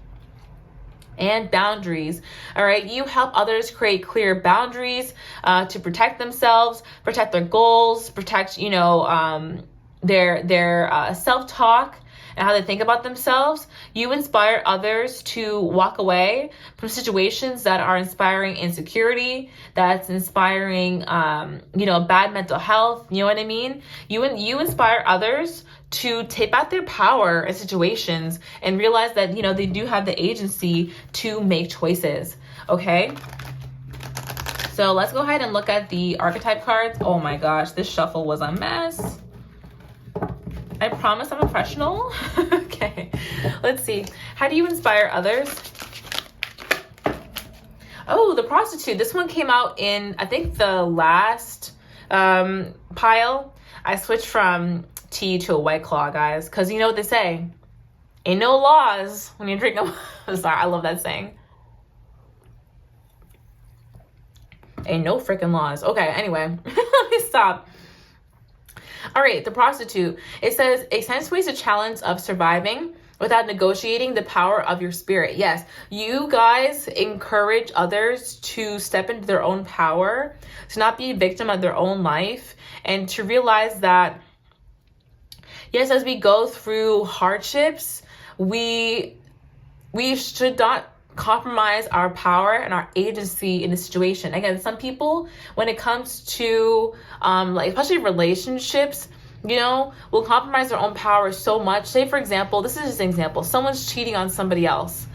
And boundaries. All right. You help others create clear boundaries to protect themselves, protect their goals, protect, their self-talk and how they think about themselves. You inspire others to walk away from situations that are inspiring insecurity, that's inspiring, bad mental health. You know what I mean? You inspire others to tape out their power in situations and realize that, they do have the agency to make choices. Okay. So let's go ahead and look at the archetype cards. Oh my gosh, this shuffle was a mess. I promise I'm professional. Okay, let's see. How do you inspire others? Oh, the prostitute. This one came out in, I think, the last pile. I switched from tea to a White Claw, guys, because you know what they say. Ain't no laws when you drink a... I'm sorry, I love that saying. Ain't no freaking laws. Okay, anyway, let me stop. All right, the prostitute. It says, accentuates the challenge of surviving without negotiating the power of your spirit. Yes, you guys encourage others to step into their own power, to not be a victim of their own life, and to realize that, yes, as we go through hardships, we should not compromise our power and our agency in the situation. Again, some people, when it comes to like especially relationships, you know, will compromise their own power so much. Say, for example, this is just an example. Someone's cheating on somebody else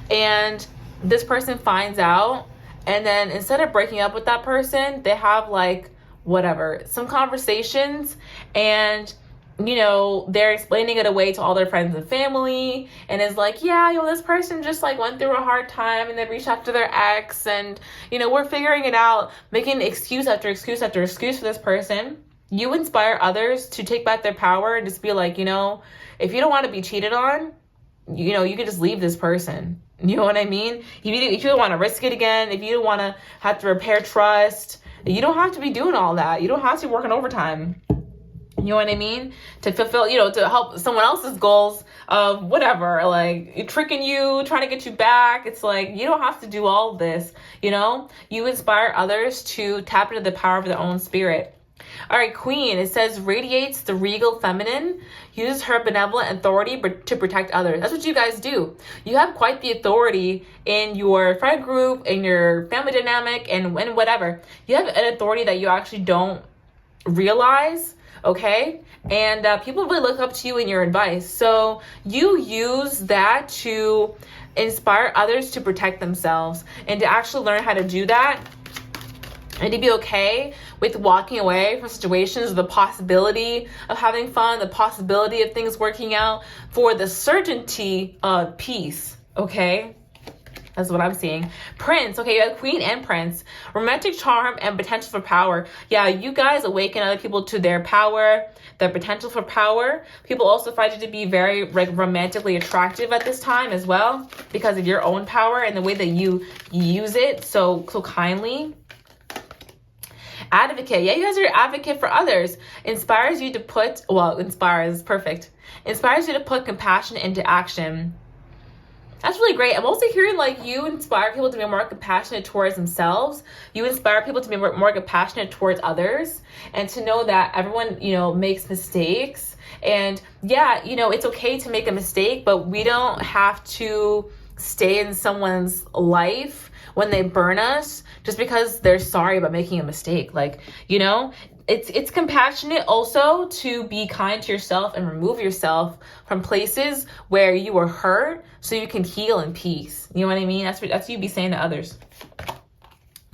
and this person finds out, and then instead of breaking up with that person, they have like whatever, some conversations, and you know, they're explaining it away to all their friends and family, and it's like, yeah, this person just like went through a hard time and they reached out to their ex, and you know, we're figuring it out, making excuse after excuse after excuse for this person. You inspire others to take back their power and just be like, you know, if you don't want to be cheated on, you know, you can just leave this person. You know what I mean? If you don't want to risk it again, if you don't want to have to repair trust, you don't have to be doing all that. You don't have to be working overtime. You know what I mean? To fulfill, you know, to help someone else's goals of whatever, like tricking you, trying to get you back. It's like, you don't have to do all this, you know? You inspire others to tap into the power of their own spirit. All right, Queen, it says radiates the regal feminine, uses her benevolent authority to protect others. That's what you guys do. You have quite the authority in your friend group, in your family dynamic, and whatever. You have an authority that you actually don't realize. Okay, and people really look up to you and your advice. So you use that to inspire others to protect themselves and to actually learn how to do that, and to be okay with walking away from situations, the possibility of having fun, the possibility of things working out, for the certainty of peace. Okay. That's what I'm seeing. Prince. Okay, you have Queen and Prince. Romantic charm and potential for power. Yeah, you guys awaken other people to their power, their potential for power. People also find you to be very like romantically attractive at this time as well, because of your own power and the way that you use it so kindly. Advocate. Yeah, you guys are an advocate for others. Inspires you to put, well, inspires, perfect. Inspires you to put compassion into action. That's really great. I'm also hearing like you inspire people to be more compassionate towards themselves. You inspire people to be more compassionate towards others, and to know that everyone, you know, makes mistakes. And yeah, you know, it's okay to make a mistake, but we don't have to stay in someone's life when they burn us just because they're sorry about making a mistake. Like, you know, it's compassionate also to be kind to yourself and remove yourself from places where you were hurt so you can heal in peace. You know what I mean? That's what you be saying to others.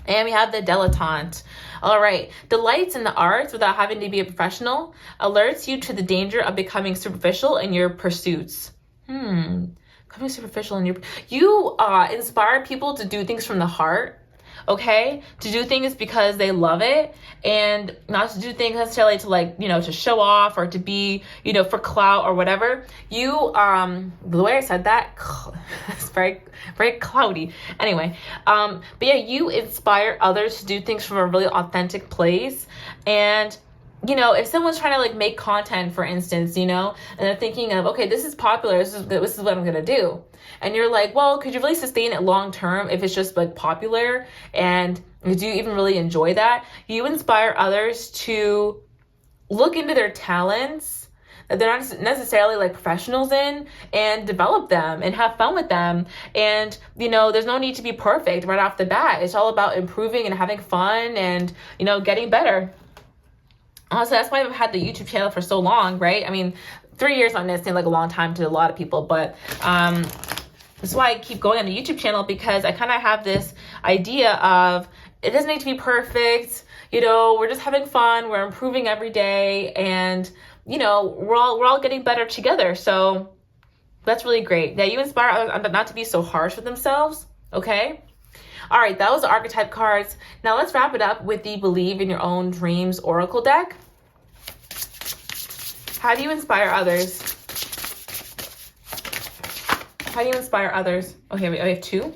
And we have the dilettante. All right. Delights in the arts without having to be a professional. Alerts you to the danger of becoming superficial in your pursuits. Becoming superficial in you inspire people to do things from the heart. Okay, to do things because they love it, and not to do things necessarily to, like, you know, to show off or to be, you know, for clout or whatever. You the way I said that, it's very, very cloudy. Anyway, but yeah, you inspire others to do things from a really authentic place. And you know, if someone's trying to like make content, for instance, you know, and they're thinking of, okay, this is popular, this is what I'm gonna do, and you're like, well, could you really sustain it long term if it's just like popular, and do you even really enjoy that? You inspire others to look into their talents that they're not necessarily like professionals in, and develop them and have fun with them. And you know, there's no need to be perfect right off the bat. It's all about improving and having fun and, you know, getting better. So that's why I've had the YouTube channel for so long, right? I mean, 3 years on this seems like a long time to a lot of people, but that's why I keep going on the YouTube channel, because I kind of have this idea of it doesn't need to be perfect. You know, we're just having fun. We're improving every day, and you know, we're all getting better together. So that's really great. Yeah, you inspire others not to be so harsh with themselves. Okay. All right, that was the archetype cards. Now let's wrap it up with the Believe in Your Own Dreams Oracle deck. How do you inspire others? How do you inspire others? Okay, I have two.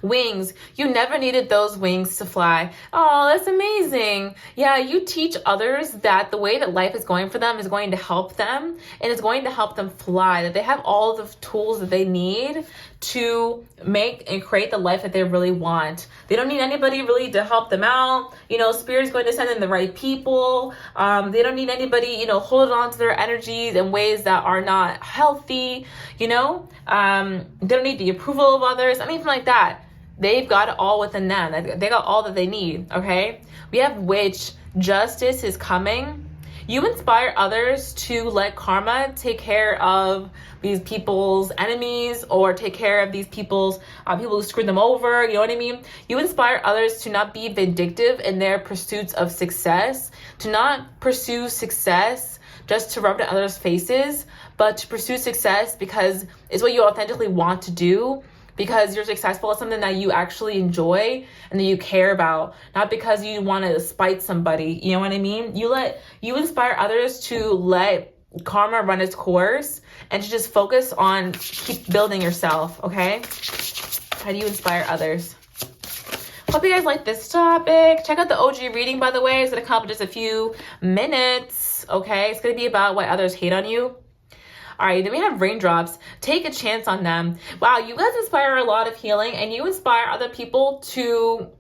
Wings. You never needed those wings to fly. Oh, that's amazing. Yeah, you teach others that the way that life is going for them is going to help them, and it's going to help them fly, that they have all the tools that they need to make and create the life that they really want. They don't need anybody really to help them out. You know, Spirit's going to send in the right people. They don't need anybody, you know, holding on to their energies in ways that are not healthy, you know. They don't need the approval of others, anything like that. They've got it all within them. They got all that they need, okay? We have Witch. Justice is coming. You inspire others to let karma take care of these people's enemies, or take care of these people's people who screwed them over. You know what I mean? You inspire others to not be vindictive in their pursuits of success, to not pursue success just to rub it in others' faces, but to pursue success because it's what you authentically want to do, because you're successful at something that you actually enjoy and that you care about, not because you want to spite somebody. You know what I mean? You inspire others to let karma run its course and to just focus on keep building yourself, okay? How do you inspire others? Hope you guys like this topic. Check out the OG reading, by the way. It's going to come in just a few minutes, okay? It's going to be about why others hate on you. All right, then we have Raindrops. Take a chance on them. Wow, you guys inspire a lot of healing, and you inspire other people to,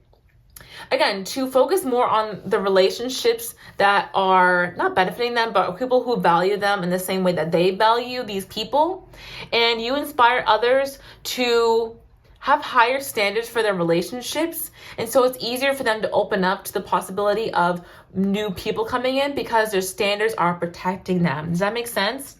again, to focus more on the relationships that are not benefiting them, but people who value them in the same way that they value these people. And you inspire others to have higher standards for their relationships. And so it's easier for them to open up to the possibility of new people coming in because their standards are protecting them. Does that make sense?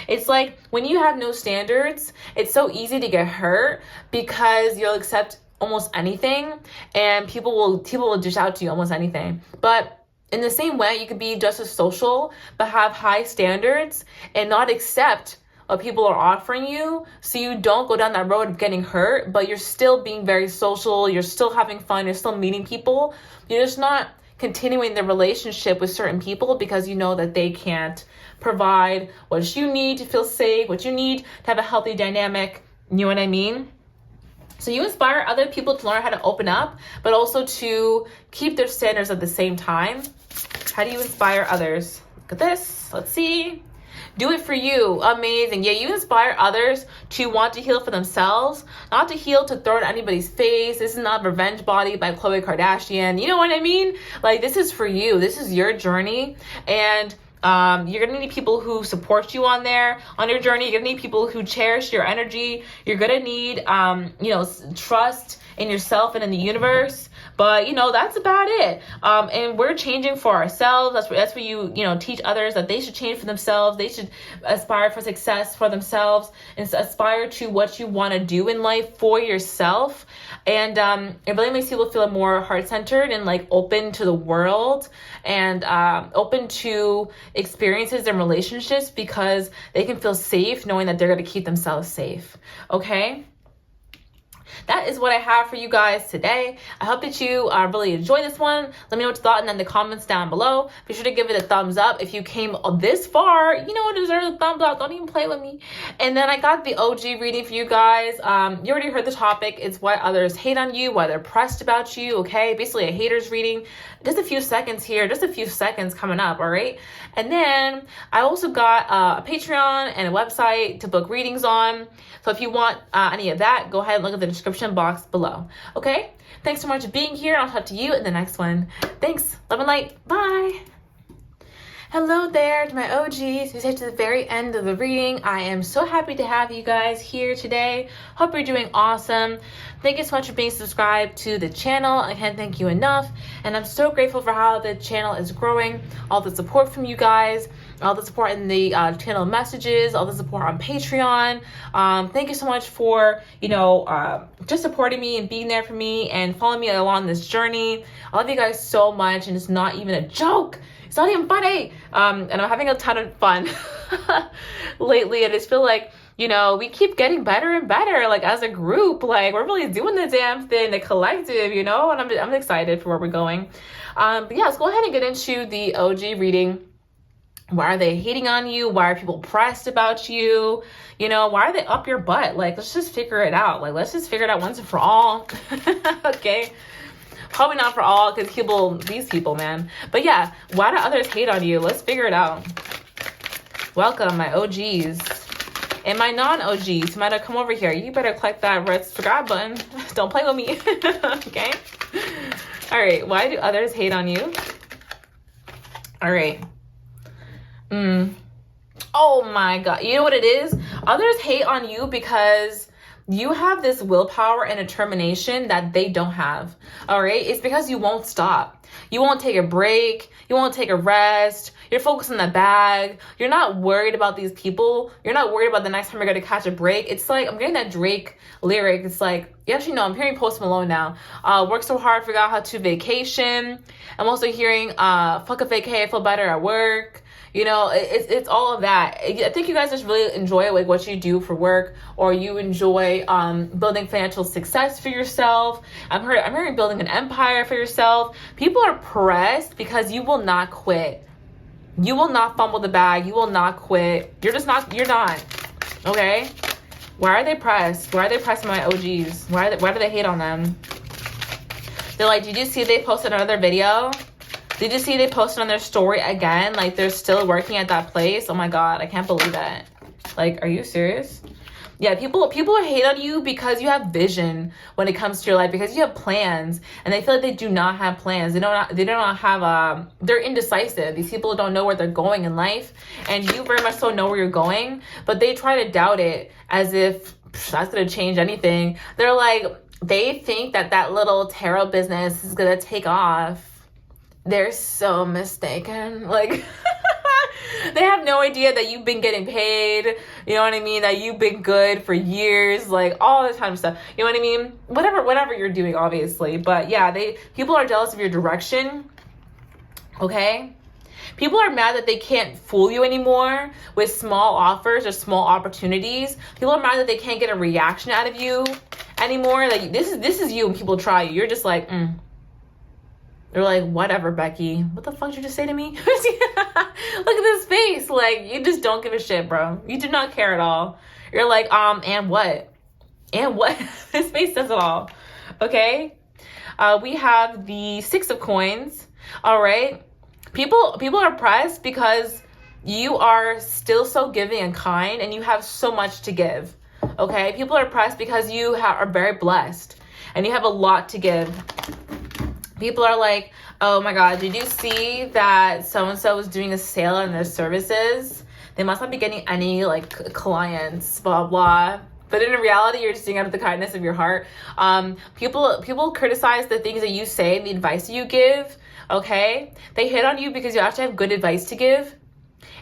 It's like when you have no standards, it's so easy to get hurt because you'll accept almost anything, and people will dish out to you almost anything. But in the same way, you could be just as social, but have high standards and not accept what people are offering you, so you don't go down that road of getting hurt, but you're still being very social, you're still having fun, you're still meeting people. You're just not continuing the relationship with certain people because you know that they can't provide what you need to feel safe, what you need to have a healthy dynamic. You know what I mean? So you inspire other people to learn how to open up, but also to keep their standards at the same time. How do you inspire others? Look at this. Let's see. Do it for you. Amazing. Yeah, you inspire others to want to heal for themselves, not to heal to throw in anybody's face. This is not Revenge Body by Khloe Kardashian. You know what I mean? Like, this is for you. This is your journey. And you're gonna need people who support you on your journey. You're gonna need people who cherish your energy. You're gonna need, trust in yourself and in the universe. But, that's about it. And we're changing for ourselves. That's where you teach others that they should change for themselves. They should aspire for success for themselves and aspire to what you want to do in life for yourself. And it really makes people feel more heart-centered and like open to the world and open to experiences and relationships because they can feel safe knowing that they're going to keep themselves safe. Okay? That is what I have for you guys today. I hope that you really enjoy this one. Let me know what you thought in the comments down below. Be sure to give it a thumbs up. If you came this far, deserve a thumbs up. Don't even play with me. And then I got the OG reading for you guys. You already heard the topic. It's why others hate on you, why they're pressed about you, okay? Basically a haters reading. Just a few seconds here, just a few seconds coming up, all right? And then I also got a Patreon and a website to book readings on. So if you want any of that, go ahead and look at the description box below. Okay? Thanks so much for being here. I'll talk to you in the next one. Thanks. Love and light. Bye. Hello there to my OGs who's hit to the very end of the reading. I am so happy to have you guys here today. Hope you're doing awesome. Thank you so much for being subscribed to the channel. I can't thank you enough. And I'm so grateful for how the channel is growing, all the support from you guys. all the support in the channel messages, all the support on Patreon. Thank you so much for, just supporting me and being there for me and following me along this journey. I love you guys so much, and it's not even a joke. It's not even funny. And I'm having a ton of fun lately. I just feel like, we keep getting better and better, like as a group. Like we're really doing the damn thing, the collective, and I'm excited for where we're going. But yeah, let's go ahead and get into the OG reading. Why are they hating on you? Why are people pressed about you? Why are they up your butt? Like, let's just figure it out. Like, let's just figure it out once and for all. Okay. Probably not for all, because these people, man. But yeah, why do others hate on you? Let's figure it out. Welcome, my OGs. And my non-OGs, you might have come over here. You better click that red subscribe button. Don't play with me. Okay? All right. Why do others hate on you? All right. Oh my God. You know what it is? Others hate on you because you have this willpower and determination that they don't have. All right. It's because you won't stop. You won't take a break. You won't take a rest. You're focused on the bag. You're not worried about these people. You're not worried about the next time you're going to catch a break. It's like, I'm getting that Drake lyric. It's like, you actually know, I'm hearing Post Malone now. Work so hard, forgot how to vacation. I'm also hearing, fuck a vacay, I feel better at work. It's all of that. I think you guys just really enjoy like what you do for work, or you enjoy building financial success for yourself. I'm hearing building an empire for yourself. People are pressed because you will not quit. You will not fumble the bag. You will not quit. You're not. Okay? Why are they pressed? Why are they pressing my OGs? Why do they hate on them? They're like, did you see they posted another video? Did you see they posted on their story again? Like, they're still working at that place? Oh my God, I can't believe that. Like, are you serious? Yeah, people hate on you because you have vision when it comes to your life, because you have plans, and they feel like they do not have plans. They don't have, they're indecisive. These people don't know where they're going in life, and you very much so know where you're going, but they try to doubt it as if that's going to change anything. They're like, they think that little tarot business is going to take off. They're so mistaken. Like, they have no idea that you've been getting paid. You know what I mean? That you've been good for years, like all this kind of stuff. You know what I mean? Whatever you're doing, obviously. But yeah, people are jealous of your direction. Okay? People are mad that they can't fool you anymore with small offers or small opportunities. People are mad that they can't get a reaction out of you anymore. Like, this is you when people try you. You're just like, They're like, whatever, Becky. What the fuck did you just say to me? Look at this face. Like, you just don't give a shit, bro. You do not care at all. You're like, and what? And what? This face says it all. Okay? We have the Six of Coins. All right? People are pressed because you are still so giving and kind, and you have so much to give. Okay? People are pressed because you are very blessed, and you have a lot to give. People are like, oh my God, did you see that so-and-so is doing a sale on their services? They must not be getting any like clients, blah, blah. But in reality, you're just doing it out of the kindness of your heart. People criticize the things that you say and the advice that you give, okay? They hit on you because you actually have good advice to give.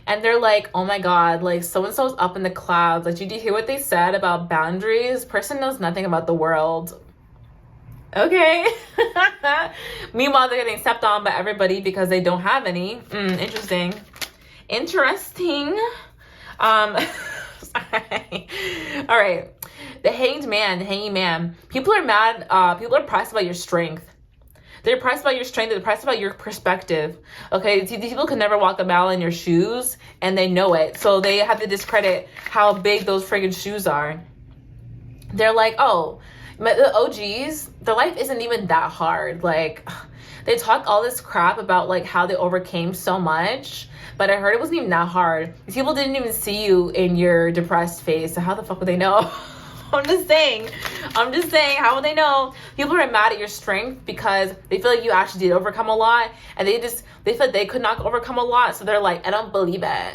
And they're like, oh my God, like so-and-so's up in the clouds. Like, did you hear what they said about boundaries? Person knows nothing about the world. Okay. Meanwhile, they're getting stepped on by everybody because they don't have any. Interesting. Sorry. All right. The hanging man. People are mad. People are pressed about your strength. They're pressed about your strength. They're pressed about your perspective. Okay. See, these people can never walk a mile in your shoes, and they know it. So they have to discredit how big those friggin' shoes are. They're like, oh, the OGs, their life isn't even that hard. Like, they talk all this crap about like how they overcame so much, but I heard it wasn't even that hard. These people didn't even see you in your depressed phase, so how the fuck would they know? I'm just saying, how would they know? People are mad at your strength because they feel like you actually did overcome a lot, and they feel like they could not overcome a lot, so they're like, I don't believe it.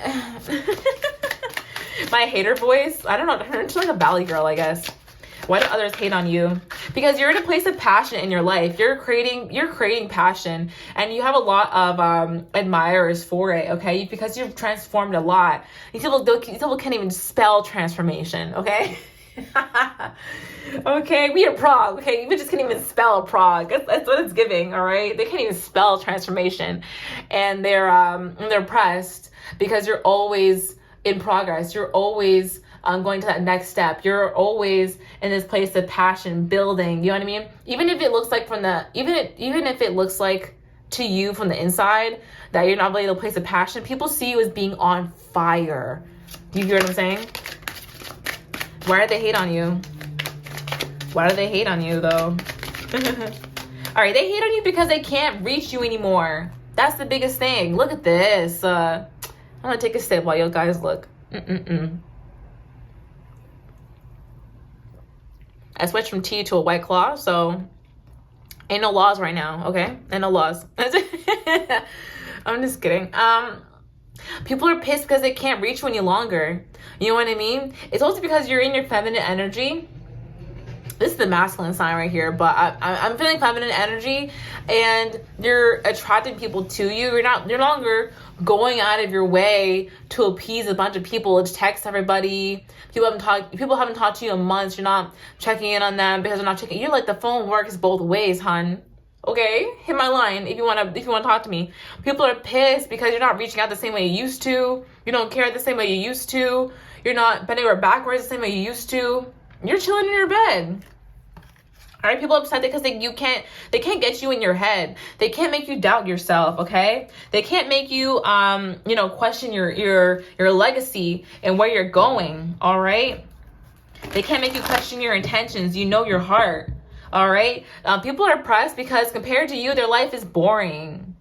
My hater voice, I don't know, I'm just like a valley girl, I guess. Why do others hate on you? Because you're in a place of passion in your life. You're creating passion, and you have a lot of admirers for it, okay? Because you've transformed a lot. These people can't even spell transformation, okay? Okay, we are Prague, okay? We just can't even spell Prague. That's what it's giving, all right? They can't even spell transformation. And they're pressed because you're always in progress. You're always going to that next step. You're always in this place of passion, building. You know what I mean? Even if it looks like even if it looks like to you from the inside that you're not really in a place of passion, people see you as being on fire. Do you hear what I'm saying? Why do they hate on you? Why do they hate on you though? All right, they hate on you because they can't reach you anymore. That's the biggest thing. Look at this. I'm gonna take a sip while you guys look. I switched from tea to a White Claw, so ain't no laws right now, okay? Ain't no laws. I'm just kidding. People are pissed because they can't reach you any longer. You know what I mean? It's also because you're in your feminine energy. This is the masculine sign right here, but I'm feeling feminine energy, and you're attracting people to you. You're no longer going out of your way to appease a bunch of people, to text everybody. People haven't talked to you in months. You're not checking in on them because they're not checking. You're like, the phone works both ways, hun. Okay, hit my line if you wanna talk to me. People are pissed because you're not reaching out the same way you used to. You don't care the same way you used to. You're not bending over backwards the same way you used to. You're chilling in your bed. All right, people are upset because they can't get you in your head. They can't make you doubt yourself, okay? They can't make you question your legacy and where you're going, all right? They can't make you question your intentions. You know your heart, all right? People are pressed because compared to you, their life is boring.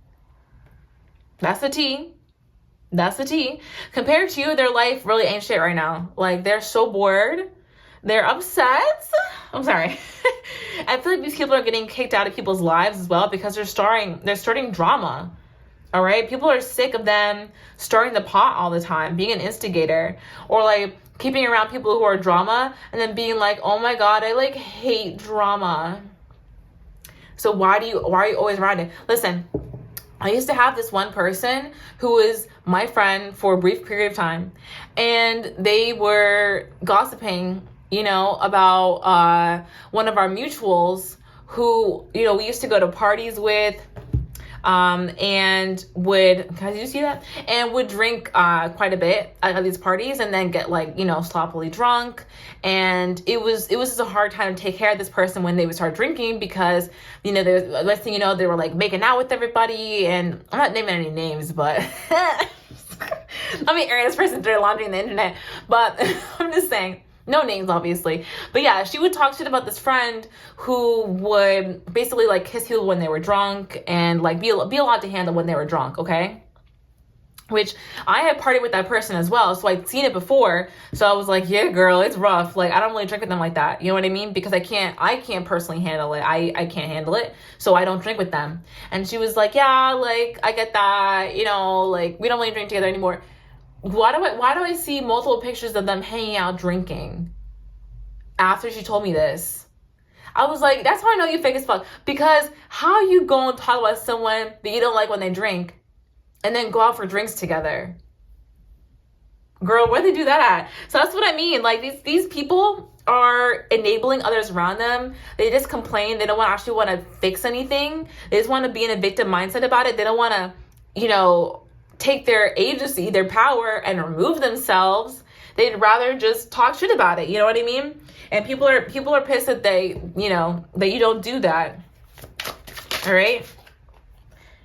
That's the tea. That's the tea. Compared to you, their life really ain't shit right now. Like, they're so bored. They're upset. I'm sorry. I feel like these people are getting kicked out of people's lives as well because they're starting drama. All right? People are sick of them stirring the pot all the time, being an instigator, or like keeping around people who are drama and then being like, "Oh my God, I like hate drama." So why are you always around it? Listen, I used to have this one person who was my friend for a brief period of time, and they were gossiping, about one of our mutuals who, we used to go to parties with, and would, can you see that? And would drink quite a bit at these parties and then get sloppily drunk. And it was just a hard time to take care of this person when they would start drinking because, next thing you know, they were like making out with everybody. And I'm not naming any names, but let me air this person's dirty laundry on the internet. But I'm just saying, no names, obviously. But yeah, she would talk shit about this friend who would basically like kiss people when they were drunk and like be a lot to handle when they were drunk, okay? Which I had partied with that person as well, so I'd seen it before. So I was like, yeah, girl, it's rough. Like, I don't really drink with them like that. You know what I mean? Because I can't personally handle it. I can't handle it, so I don't drink with them. And she was like, yeah, like, I get that. Like, we don't really drink together anymore. Why do I see multiple pictures of them hanging out drinking after she told me this? I was like, that's how I know you fake as fuck. Because how you go and talk about someone that you don't like when they drink and then go out for drinks together? Girl, where'd they do that at? So that's what I mean. Like, these people are enabling others around them. They just complain. They don't actually want to fix anything. They just want to be in a victim mindset about it. They don't want to, take their agency, their power, and remove themselves. They'd rather just talk shit about it. You know what I mean? And people are pissed that that you don't do that. All right.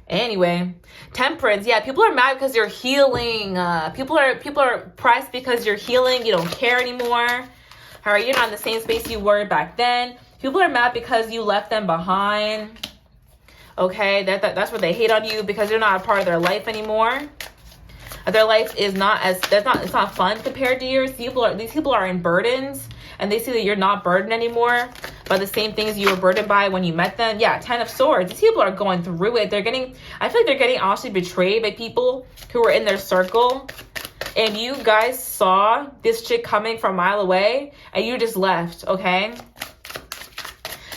Anyway, temperance. Yeah, people are mad because you're healing. People are pressed because you're healing. You don't care anymore. All right, you're not in the same space you were back then. People are mad because you left them behind. Okay, that's where they hate on you because you're not a part of their life anymore. Their life is it's not fun compared to yours. These people are in burdens, and they see that you're not burdened anymore by the same things you were burdened by when you met them. Yeah, 10 of Swords. These people are going through it. I feel like they're getting honestly betrayed by people who were in their circle. and you guys saw this chick coming from a mile away and you just left, okay?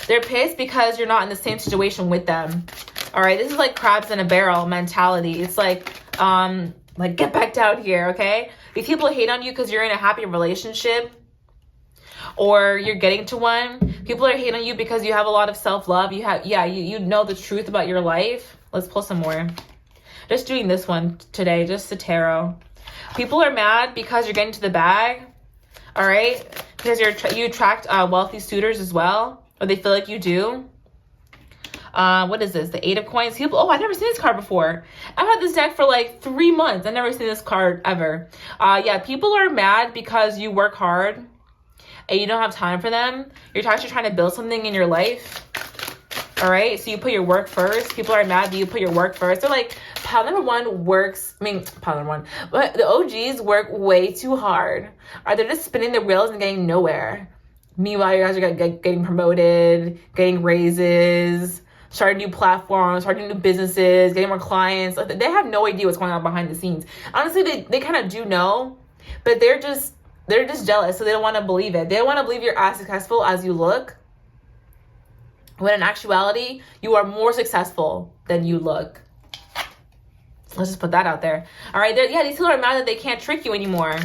They're pissed because you're not in the same situation with them. All right, this is like crabs in a barrel mentality. It's like get back down here, okay? These people hate on you because you're in a happy relationship or you're getting to one. People are hating on you because you have a lot of self-love. You know the truth about your life. Let's pull some more. Just doing this one today, just the tarot. People are mad because you're getting to the bag, all right? Because you attract wealthy suitors as well, or they feel like you do. What is this? The 8 of Coins. People, I've never seen this card before. I've had this deck for like 3 months. I've never seen this card ever. Yeah, people are mad because you work hard and you don't have time for them. You're actually trying to build something in your life. All right, so you put your work first. People are mad that you put your work first. They're like, pile number one works, pile number one, but the OGs work way too hard. They're just spinning the wheels and getting nowhere. Meanwhile, you guys are getting promoted, getting raises, starting new platforms, starting new businesses, getting more clients. They have no idea what's going on behind the scenes. Honestly, they kind of do know, but they're just jealous, so they don't want to believe it. They don't want to believe you're as successful as you look. When in actuality, you are more successful than you look. Let's just put that out there. All right, these people are mad that they can't trick you anymore.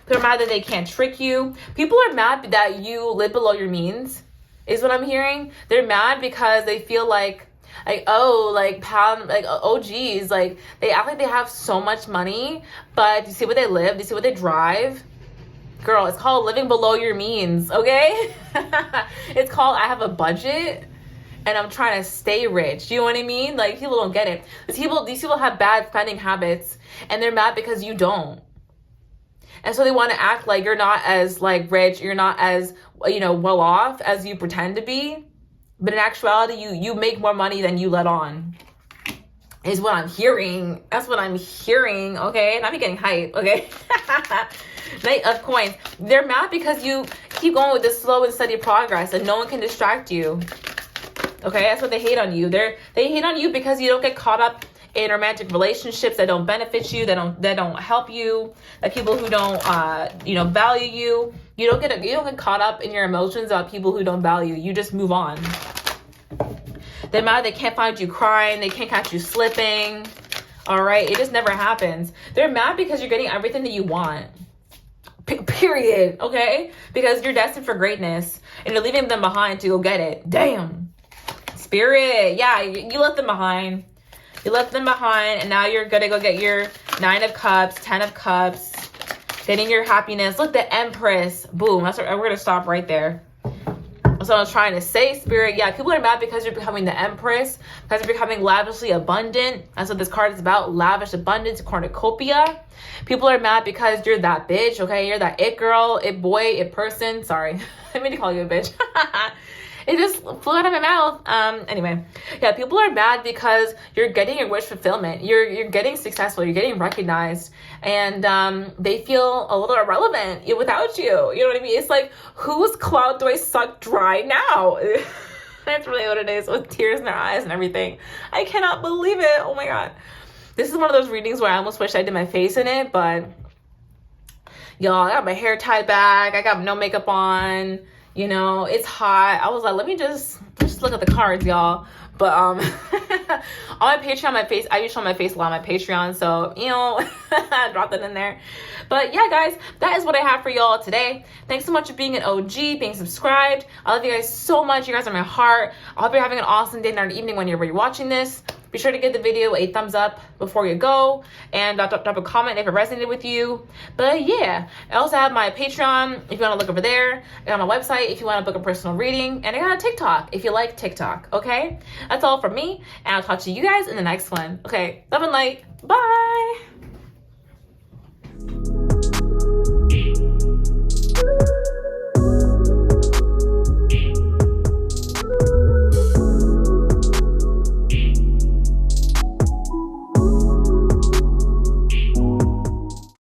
They're mad that they can't trick you. People are mad that you live below your means, is what I'm hearing. They're mad because they feel like OGs, like they act like they have so much money, but do you see what they live? Do you see what they drive? Girl, it's called living below your means, okay? It's called I have a budget and I'm trying to stay rich. Do you know what I mean? Like, people don't get it. These people have bad spending habits and they're mad because you don't. And so they want to act like you're not as like rich, you're not as, well off as you pretend to be. But in actuality, you make more money than you let on. Is what I'm hearing. That's what I'm hearing, okay? And I'm getting hype, okay? Knight of Coins. They're mad because you keep going with this slow and steady progress and no one can distract you. Okay, that's what they hate on you. They hate on you because you don't get caught up in romantic relationships that don't benefit you, that don't help you, that people who don't value you. You don't get caught up in your emotions about people who don't value you. You just move on. They're mad they can't find you crying, they can't catch you slipping. All right, it just never happens. They're mad because you're getting everything that you want. Period, okay? Because you're destined for greatness and you're leaving them behind to go get it. Damn. Spirit, yeah, you left them behind. You left them behind and now you're gonna go get your 9 of Cups, 10 of Cups, getting your happiness. Look, the Empress. Boom, we're gonna stop right there. So I was trying to say, Spirit, yeah, people are mad because you're becoming the Empress, because you're becoming lavishly abundant. That's what this card is about, lavish abundance, cornucopia. People are mad because you're that bitch, okay? You're that it girl, it boy, it person. Sorry, I mean to call you a bitch. It just flew out of my mouth. Anyway, yeah, people are mad because you're getting your wish fulfillment. You're getting successful. You're getting recognized, and they feel a little irrelevant without you. You know what I mean? It's like, whose clout do I suck dry now? That's really what it is, with tears in their eyes and everything. I cannot believe it. Oh my God. This is one of those readings where I almost wish I did my face in it, but y'all, I got my hair tied back. I got no makeup on. It's hot. I was like, let me just look at the cards, y'all. But on my Patreon, I usually show my face a lot on my Patreon, so drop that in there. But yeah, guys, that is what I have for y'all today. Thanks so much for being an OG, being subscribed. I love you guys so much. You guys are my heart. I hope you're having an awesome day, night, or evening when you're watching this. Be sure to give the video a thumbs up before you go, and drop a comment if it resonated with you. But yeah, I also have my Patreon if you want to look over there. I got my website if you want to book a personal reading, and I got a TikTok if you like TikTok. Okay, that's all from me, and I'll talk to you guys in the next one. Okay, love and light. Bye.